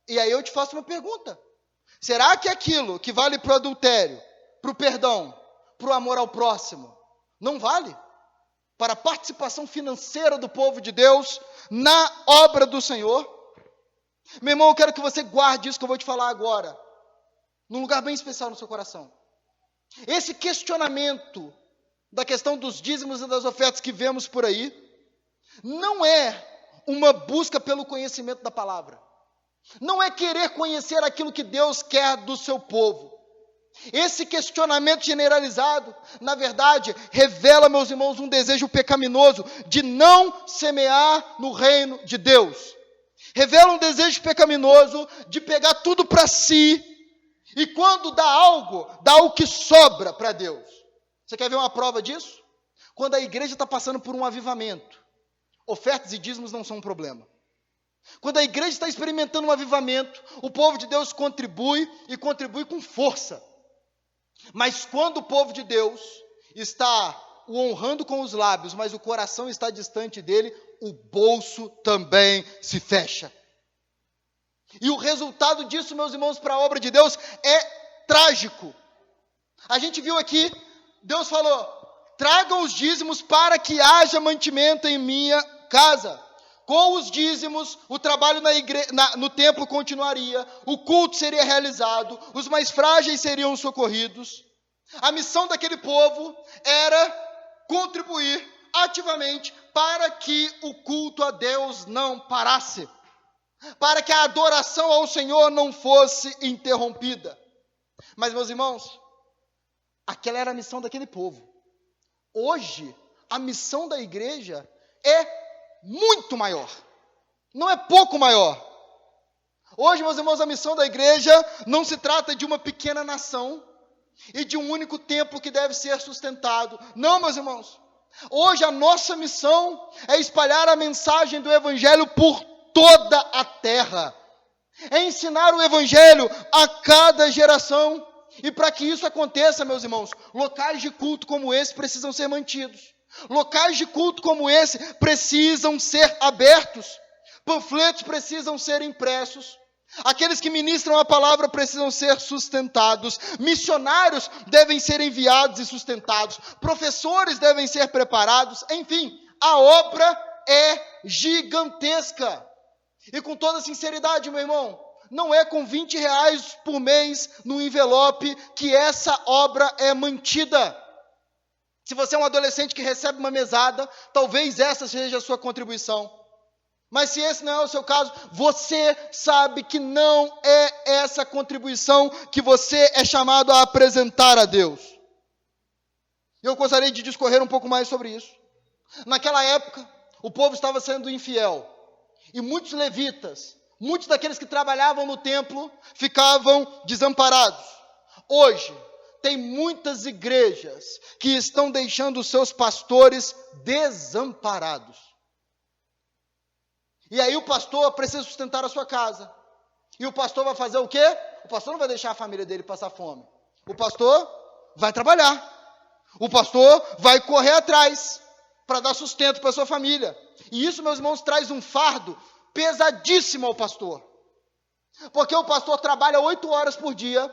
E aí eu te faço uma pergunta, será que aquilo que vale para o adultério, para o perdão, para o amor ao próximo, não vale para a participação financeira do povo de Deus na obra do Senhor? Meu irmão, eu quero que você guarde isso que eu vou te falar agora, num lugar bem especial no seu coração. Esse questionamento da questão dos dízimos e das ofertas que vemos por aí, não é uma busca pelo conhecimento da palavra. Não é querer conhecer aquilo que Deus quer do seu povo. Esse questionamento generalizado, na verdade, revela, meus irmãos, um desejo pecaminoso de não semear no reino de Deus. Revela um desejo pecaminoso de pegar tudo para si, e quando dá o que sobra para Deus. Você quer ver uma prova disso? Quando a igreja está passando por um avivamento, ofertas e dízimos não são um problema. Quando a igreja está experimentando um avivamento, o povo de Deus contribui, e contribui com força. Mas quando o povo de Deus está o honrando com os lábios, mas o coração está distante dele, o bolso também se fecha. E o resultado disso, meus irmãos, para a obra de Deus é trágico. A gente viu aqui, Deus falou: tragam os dízimos para que haja mantimento em minha casa. Com os dízimos, o trabalho no templo continuaria, o culto seria realizado, os mais frágeis seriam socorridos. A missão daquele povo era contribuir ativamente para que o culto a Deus não parasse, para que a adoração ao Senhor não fosse interrompida. Mas, meus irmãos, aquela era a missão daquele povo. Hoje, a missão da igreja é muito maior, não é pouco maior. Hoje, meus irmãos, a missão da igreja não se trata de uma pequena nação e de um único templo que deve ser sustentado. Não, meus irmãos. Hoje a nossa missão é espalhar a mensagem do Evangelho por toda a terra. É ensinar o Evangelho a cada geração. E para que isso aconteça, meus irmãos, locais de culto como esse precisam ser mantidos. Locais de culto como esse precisam ser abertos. Panfletos precisam ser impressos. Aqueles que ministram a palavra precisam ser sustentados. Missionários devem ser enviados e sustentados. Professores devem ser preparados. Enfim, a obra é gigantesca. E com toda sinceridade, meu irmão, não é com R$20 por mês no envelope que essa obra é mantida. Se você é um adolescente que recebe uma mesada, talvez essa seja a sua contribuição. Mas se esse não é o seu caso, você sabe que não é essa contribuição que você é chamado a apresentar a Deus. Eu gostaria de discorrer um pouco mais sobre isso. Naquela época, o povo estava sendo infiel. E muitos levitas, muitos daqueles que trabalhavam no templo, ficavam desamparados. Hoje, tem muitas igrejas que estão deixando os seus pastores desamparados. E aí o pastor precisa sustentar a sua casa. E o pastor vai fazer o quê? O pastor não vai deixar a família dele passar fome. O pastor vai trabalhar. O pastor vai correr atrás para dar sustento para a sua família. E isso, meus irmãos, traz um fardo pesadíssimo ao pastor. Porque o pastor trabalha 8 horas por dia,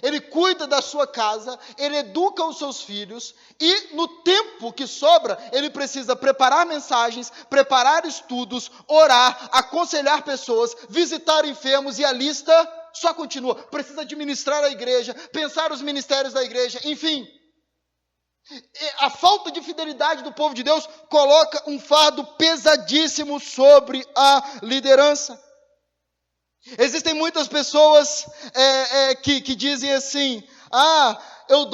ele cuida da sua casa, ele educa os seus filhos, e no tempo que sobra, ele precisa preparar mensagens, preparar estudos, orar, aconselhar pessoas, visitar enfermos, e a lista só continua. Precisa administrar a igreja, pensar os ministérios da igreja, enfim. A falta de fidelidade do povo de Deus coloca um fardo pesadíssimo sobre a liderança. Existem muitas pessoas que dizem assim: eu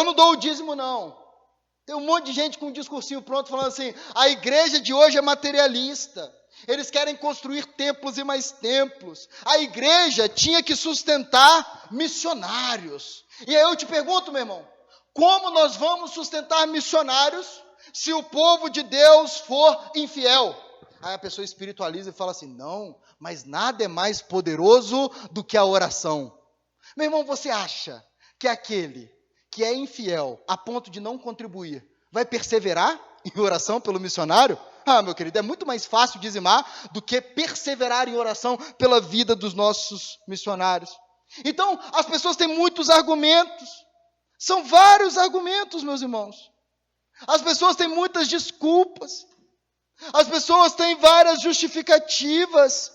não dou o dízimo não. Tem um monte de gente com um discursinho pronto falando assim: a igreja de hoje é materialista. Eles querem construir templos e mais templos. A igreja tinha que sustentar missionários. E aí eu te pergunto, meu irmão, como nós vamos sustentar missionários se o povo de Deus for infiel? Aí a pessoa espiritualiza e fala assim: não, mas nada é mais poderoso do que a oração. Meu irmão, você acha que aquele que é infiel a ponto de não contribuir vai perseverar em oração pelo missionário? Ah, meu querido, é muito mais fácil dizimar do que perseverar em oração pela vida dos nossos missionários. Então, as pessoas têm muitos argumentos. São vários argumentos, meus irmãos. As pessoas têm muitas desculpas. As pessoas têm várias justificativas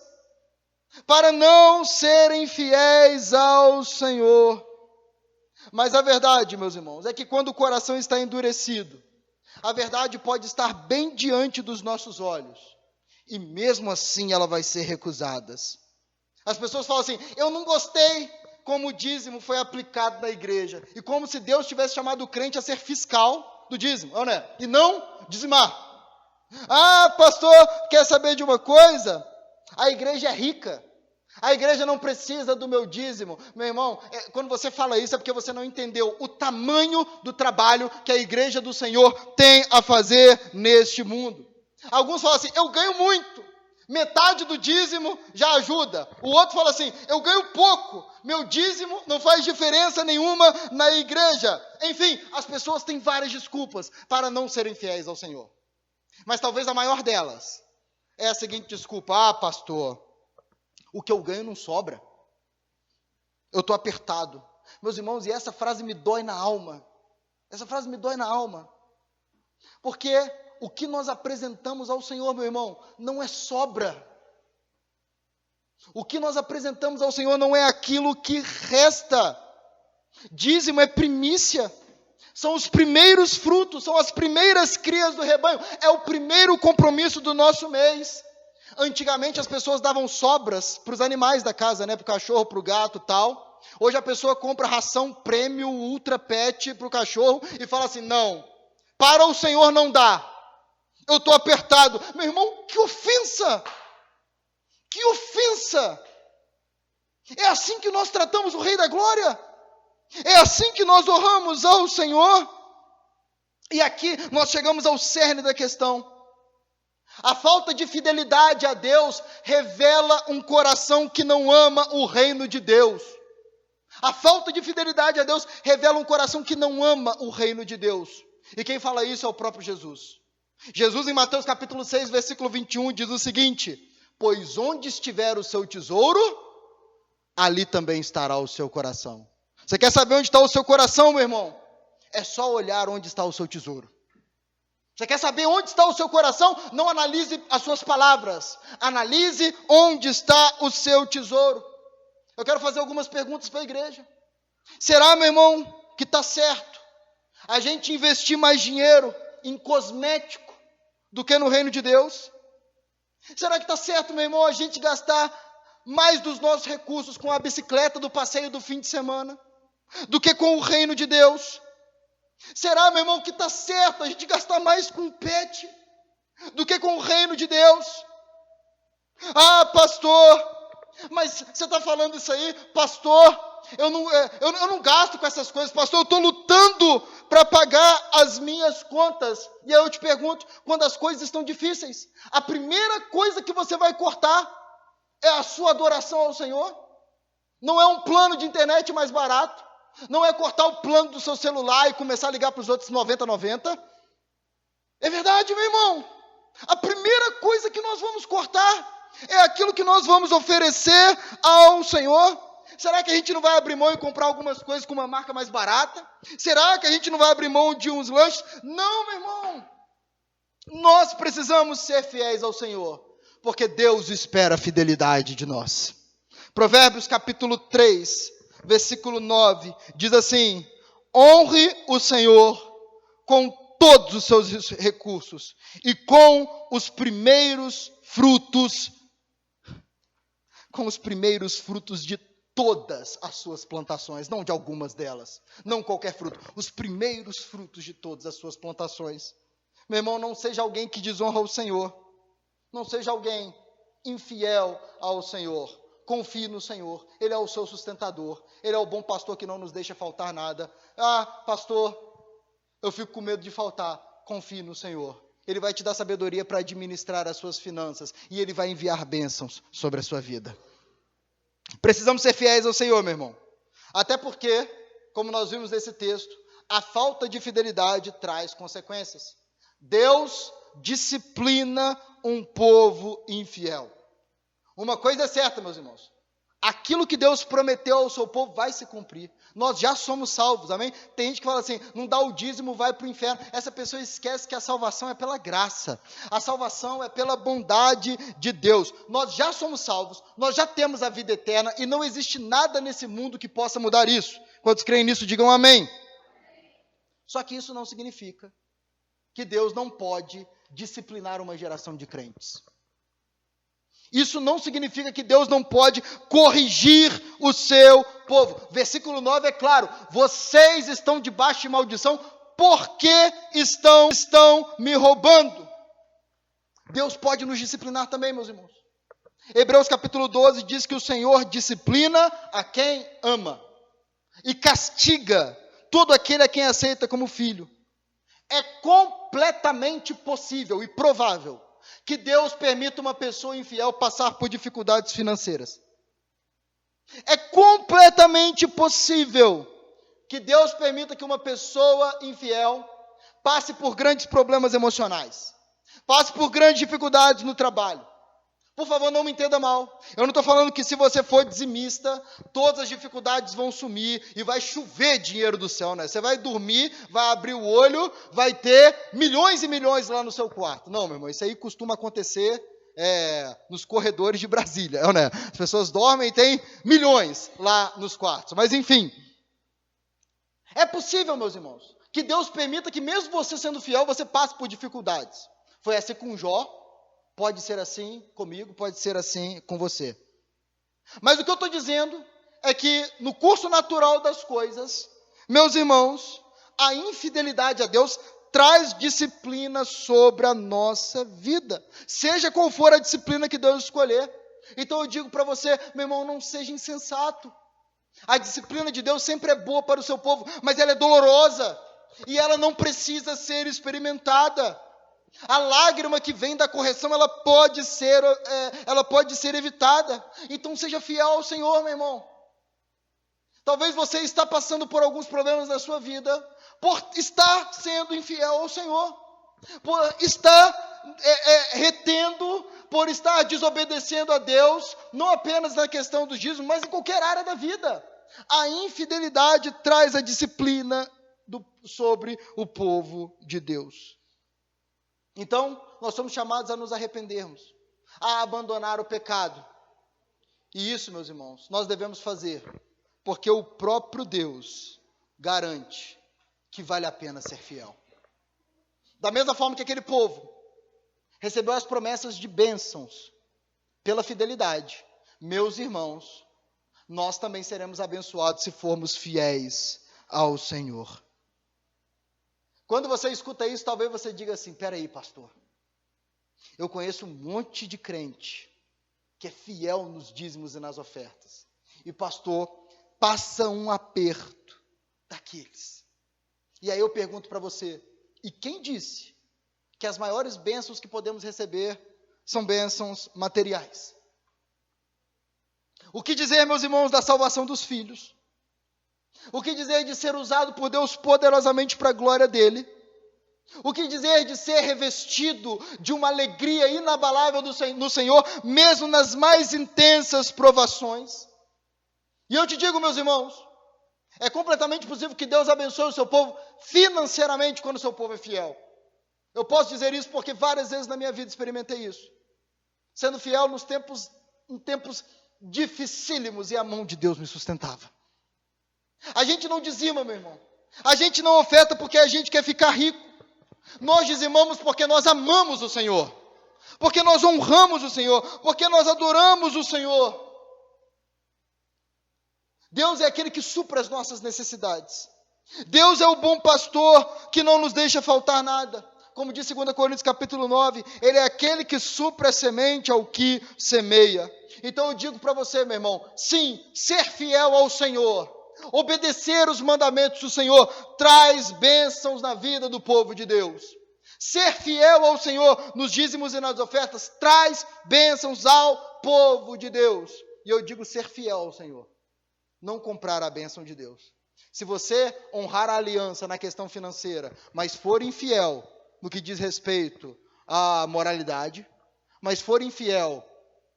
para não serem fiéis ao Senhor. Mas a verdade, meus irmãos, é que quando o coração está endurecido, a verdade pode estar bem diante dos nossos olhos, e mesmo assim ela vai ser recusada. As pessoas falam assim: eu não gostei como o dízimo foi aplicado na igreja, e como se Deus tivesse chamado o crente a ser fiscal do dízimo, não é? E não dizimar. Ah, pastor, quer saber de uma coisa? A igreja é rica. A igreja não precisa do meu dízimo. Meu irmão, quando você fala isso é porque você não entendeu o tamanho do trabalho que a igreja do Senhor tem a fazer neste mundo. Alguns falam assim: eu ganho muito, Metade do dízimo já ajuda. O outro fala assim, eu ganho pouco, meu dízimo não faz diferença nenhuma na igreja. Enfim, as pessoas têm várias desculpas para não serem fiéis ao Senhor. Mas talvez a maior delas é a seguinte desculpa: ah, pastor, o que eu ganho não sobra. Eu estou apertado. Meus irmãos, e essa frase me dói na alma. Essa frase me dói na alma. Porque o que nós apresentamos ao Senhor, meu irmão, não é sobra. O que nós apresentamos ao Senhor não é aquilo que resta. Dízimo é primícia. São os primeiros frutos, são as primeiras crias do rebanho. É o primeiro compromisso do nosso mês. Antigamente as pessoas davam sobras para os animais da casa, né? Para o cachorro, para o gato e tal. Hoje a pessoa compra ração prêmio, ultra pet para o cachorro e fala assim, não, para o Senhor não dá. Eu estou apertado. Meu irmão, que ofensa! Que ofensa! É assim que nós tratamos o Rei da Glória? É assim que nós honramos ao Senhor? E aqui nós chegamos ao cerne da questão. A falta de fidelidade a Deus revela um coração que não ama o reino de Deus. A falta de fidelidade a Deus revela um coração que não ama o reino de Deus. E quem fala isso é o próprio Jesus. Jesus, em Mateus capítulo 6, versículo 21, diz o seguinte: pois onde estiver o seu tesouro, ali também estará o seu coração. Você quer saber onde está o seu coração, meu irmão? É só olhar onde está o seu tesouro. Você quer saber onde está o seu coração? Não analise as suas palavras. Analise onde está o seu tesouro. Eu quero fazer algumas perguntas para a igreja. Será, meu irmão, que está certo a gente investir mais dinheiro em cosmético do que no reino de Deus? Será que está certo, meu irmão, a gente gastar mais dos nossos recursos com a bicicleta do passeio do fim de semana do que com o reino de Deus? Será, meu irmão, que está certo a gente gastar mais com o pet do que com o reino de Deus? Ah, pastor, mas você está falando isso aí, pastor, eu não gasto com essas coisas, pastor, eu estou lutando para pagar as minhas contas. E aí eu te pergunto, quando as coisas estão difíceis, a primeira coisa que você vai cortar é a sua adoração ao Senhor? Não é um plano de internet mais barato? Não é cortar o plano do seu celular e começar a ligar para os outros 90. É verdade, meu irmão. A primeira coisa que nós vamos cortar é aquilo que nós vamos oferecer ao Senhor. Será que a gente não vai abrir mão e comprar algumas coisas com uma marca mais barata? Será que a gente não vai abrir mão de uns lanches? Não, meu irmão. Nós precisamos ser fiéis ao Senhor, porque Deus espera a fidelidade de nós. Provérbios capítulo 3, versículo 9, diz assim: honre o Senhor com todos os seus recursos e com os primeiros frutos de todas as suas plantações, não de algumas delas, não qualquer fruto, os primeiros frutos de todas as suas plantações. Meu irmão, não seja alguém que desonra o Senhor, não seja alguém infiel ao Senhor. Confie no Senhor, Ele é o seu sustentador, Ele é o bom pastor que não nos deixa faltar nada. Ah, pastor, eu fico com medo de faltar. Confie no Senhor, Ele vai te dar sabedoria para administrar as suas finanças e Ele vai enviar bênçãos sobre a sua vida. Precisamos ser fiéis ao Senhor, meu irmão. Até porque, como nós vimos nesse texto, a falta de fidelidade traz consequências. Deus disciplina um povo infiel. Uma coisa é certa, meus irmãos, aquilo que Deus prometeu ao seu povo vai se cumprir. Nós já somos salvos, amém? Tem gente que fala assim, não dá o dízimo, vai para o inferno. Essa pessoa esquece que a salvação é pela graça, a salvação é pela bondade de Deus. Nós já somos salvos, nós já temos a vida eterna e não existe nada nesse mundo que possa mudar isso. Quantos creem nisso, digam amém. Só que isso não significa que Deus não pode disciplinar uma geração de crentes. Isso não significa que Deus não pode corrigir o seu povo. Versículo 9 é claro, vocês estão debaixo de maldição porque estão me roubando. Deus pode nos disciplinar também, meus irmãos. Hebreus capítulo 12 diz que o Senhor disciplina a quem ama e castiga todo aquele a quem aceita como filho. É completamente possível e provável que Deus permita uma pessoa infiel passar por dificuldades financeiras. É completamente possível que Deus permita que uma pessoa infiel passe por grandes problemas emocionais, passe por grandes dificuldades no trabalho. Por favor, não me entenda mal. Eu não estou falando que se você for dizimista, todas as dificuldades vão sumir e vai chover dinheiro do céu, né? Você vai dormir, vai abrir o olho, vai ter milhões e milhões lá no seu quarto. Não, meu irmão, isso aí costuma acontecer nos corredores de Brasília, né? As pessoas dormem e tem milhões lá nos quartos. Mas enfim, é possível, meus irmãos, que Deus permita que mesmo você sendo fiel, você passe por dificuldades. Foi assim com Jó. Pode ser assim comigo, pode ser assim com você. Mas o que eu estou dizendo é que no curso natural das coisas, meus irmãos, a infidelidade a Deus traz disciplina sobre a nossa vida. Seja qual for a disciplina que Deus escolher. Então eu digo para você, meu irmão, não seja insensato. A disciplina de Deus sempre é boa para o seu povo, mas ela é dolorosa. E ela não precisa ser experimentada. A lágrima que vem da correção, ela pode ser evitada. Então seja fiel ao Senhor, meu irmão. Talvez você está passando por alguns problemas na sua vida, por estar sendo infiel ao Senhor, por estar retendo, por estar desobedecendo a Deus, não apenas na questão do dízimo, mas em qualquer área da vida. A infidelidade traz a disciplina sobre o povo de Deus. Então, nós somos chamados a nos arrependermos, a abandonar o pecado. E isso, meus irmãos, nós devemos fazer, porque o próprio Deus garante que vale a pena ser fiel. Da mesma forma que aquele povo recebeu as promessas de bênçãos pela fidelidade, meus irmãos, nós também seremos abençoados se formos fiéis ao Senhor. Quando você escuta isso, talvez você diga assim, peraí, pastor, eu conheço um monte de crente que é fiel nos dízimos e nas ofertas. E pastor, passa um aperto daqueles. E aí eu pergunto para você, e quem disse que as maiores bênçãos que podemos receber são bênçãos materiais? O que dizer, meus irmãos, da salvação dos filhos? O que dizer de ser usado por Deus poderosamente para a glória dele? O que dizer de ser revestido de uma alegria inabalável no Senhor, mesmo nas mais intensas provações? E eu te digo, meus irmãos, é completamente possível que Deus abençoe o seu povo financeiramente quando o seu povo é fiel. Eu posso dizer isso porque várias vezes na minha vida experimentei isso. Sendo fiel em tempos dificílimos, e a mão de Deus me sustentava. A gente não dizima, meu irmão. A gente não oferta porque a gente quer ficar rico. Nós dizimamos porque nós amamos o Senhor. Porque nós honramos o Senhor. Porque nós adoramos o Senhor. Deus é aquele que supra as nossas necessidades. Deus é o bom pastor que não nos deixa faltar nada. Como diz 2 Coríntios capítulo 9, Ele é aquele que supra a semente ao que semeia. Então eu digo para você, meu irmão, sim, ser fiel ao Senhor, obedecer os mandamentos do Senhor, traz bênçãos na vida do povo de Deus. Ser fiel ao Senhor nos dízimos e nas ofertas, traz bênçãos ao povo de Deus. E eu digo ser fiel ao Senhor, não comprar a bênção de Deus. Se você honrar a aliança na questão financeira, mas for infiel no que diz respeito à moralidade, mas for infiel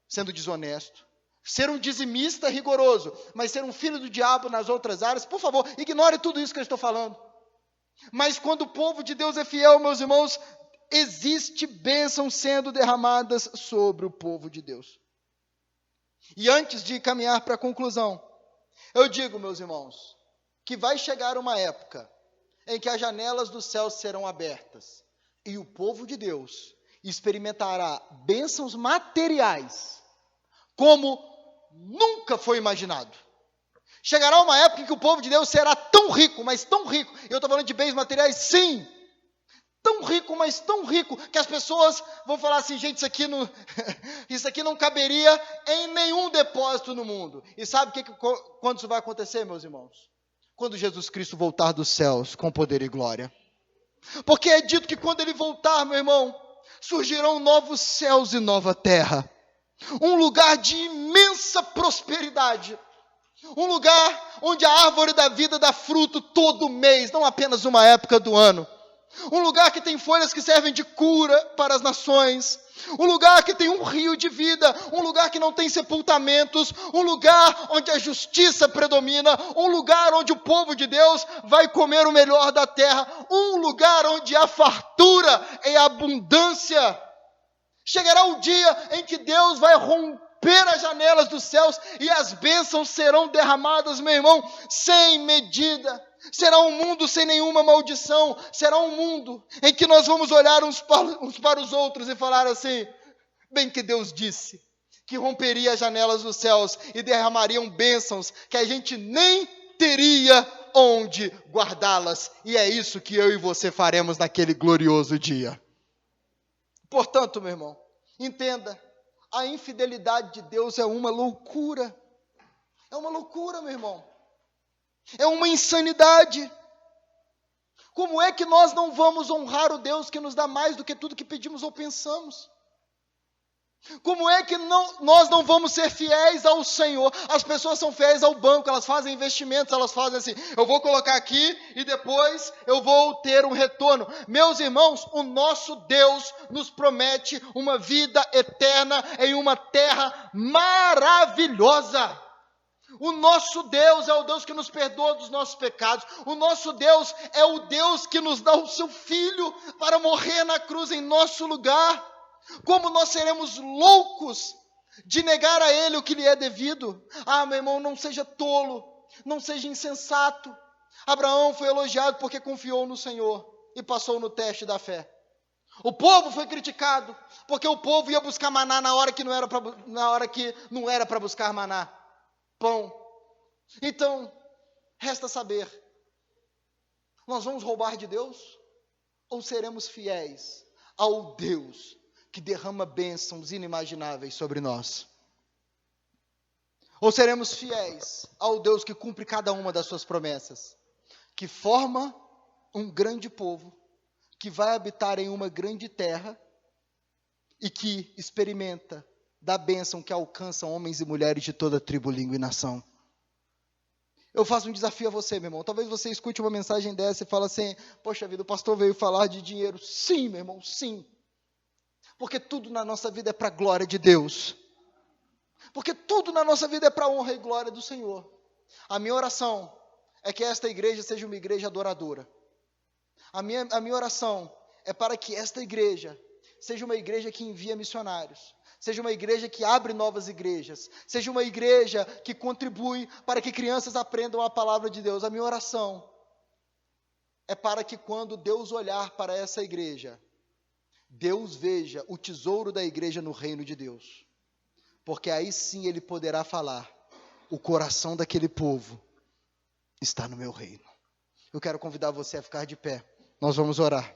sendo desonesto, ser um dizimista rigoroso, mas ser um filho do diabo nas outras áreas, por favor, ignore tudo isso que eu estou falando. Mas quando o povo de Deus é fiel, meus irmãos, existe bênção sendo derramadas sobre o povo de Deus. E antes de caminhar para a conclusão, eu digo, meus irmãos, que vai chegar uma época em que as janelas dos céus serão abertas e o povo de Deus experimentará bênçãos materiais como nunca foi imaginado. Chegará uma época em que o povo de Deus será tão rico, mas tão rico, eu estou falando de bens materiais, sim, tão rico, mas tão rico, que as pessoas vão falar assim, gente, isso aqui não caberia em nenhum depósito no mundo. E sabe quando isso vai acontecer, meus irmãos? Quando Jesus Cristo voltar dos céus com poder e glória. Porque é dito que quando Ele voltar, meu irmão, surgirão novos céus e nova terra. Um lugar de imensa prosperidade. Um lugar onde a árvore da vida dá fruto todo mês, não apenas uma época do ano. Um lugar que tem folhas que servem de cura para as nações. Um lugar que tem um rio de vida. Um lugar que não tem sepultamentos. Um lugar onde a justiça predomina. Um lugar onde o povo de Deus vai comer o melhor da terra. Um lugar onde há fartura e abundância. Chegará o dia em que Deus vai romper as janelas dos céus e as bênçãos serão derramadas, meu irmão, sem medida. Será um mundo sem nenhuma maldição. Será um mundo em que nós vamos olhar uns para os outros e falar assim: bem que Deus disse que romperia as janelas dos céus e derramariam bênçãos que a gente nem teria onde guardá-las. E é isso que eu e você faremos naquele glorioso dia. Portanto, meu irmão, entenda, a infidelidade de Deus é uma loucura. É uma loucura, meu irmão. É uma insanidade. Como é que nós não vamos honrar o Deus que nos dá mais do que tudo que pedimos ou pensamos? Como é que nós não vamos ser fiéis ao Senhor? As pessoas são fiéis ao banco, elas fazem investimentos, elas fazem assim: eu vou colocar aqui e depois eu vou ter um retorno. Meus irmãos, o nosso Deus nos promete uma vida eterna em uma terra maravilhosa. O nosso Deus é o Deus que nos perdoa dos nossos pecados. O nosso Deus é o Deus que nos dá o seu Filho para morrer na cruz em nosso lugar. Como nós seremos loucos de negar a Ele o que lhe é devido? Ah, meu irmão, não seja tolo, não seja insensato. Abraão foi elogiado porque confiou no Senhor e passou no teste da fé. O povo foi criticado porque o povo ia buscar maná na hora que não era para buscar maná. Pão. Então, resta saber, nós vamos roubar de Deus ou seremos fiéis ao Deus que derrama bênçãos inimagináveis sobre nós? Ou seremos fiéis ao Deus que cumpre cada uma das suas promessas, que forma um grande povo, que vai habitar em uma grande terra e que experimenta da bênção que alcançam homens e mulheres de toda tribo, língua e nação? Eu faço um desafio a você, meu irmão. Talvez você escute uma mensagem dessa e fale assim: poxa vida, o pastor veio falar de dinheiro. Sim, meu irmão, sim. Porque tudo na nossa vida é para a glória de Deus. Porque tudo na nossa vida é para a honra e glória do Senhor. A minha oração é que esta igreja seja uma igreja adoradora. A minha oração é para que esta igreja seja uma igreja que envia missionários. Seja uma igreja que abre novas igrejas. Seja uma igreja que contribui para que crianças aprendam a palavra de Deus. A minha oração é para que quando Deus olhar para essa igreja, Deus veja o tesouro da igreja no reino de Deus. Porque aí sim Ele poderá falar: o coração daquele povo está no meu reino. Eu quero convidar você a ficar de pé. Nós vamos orar.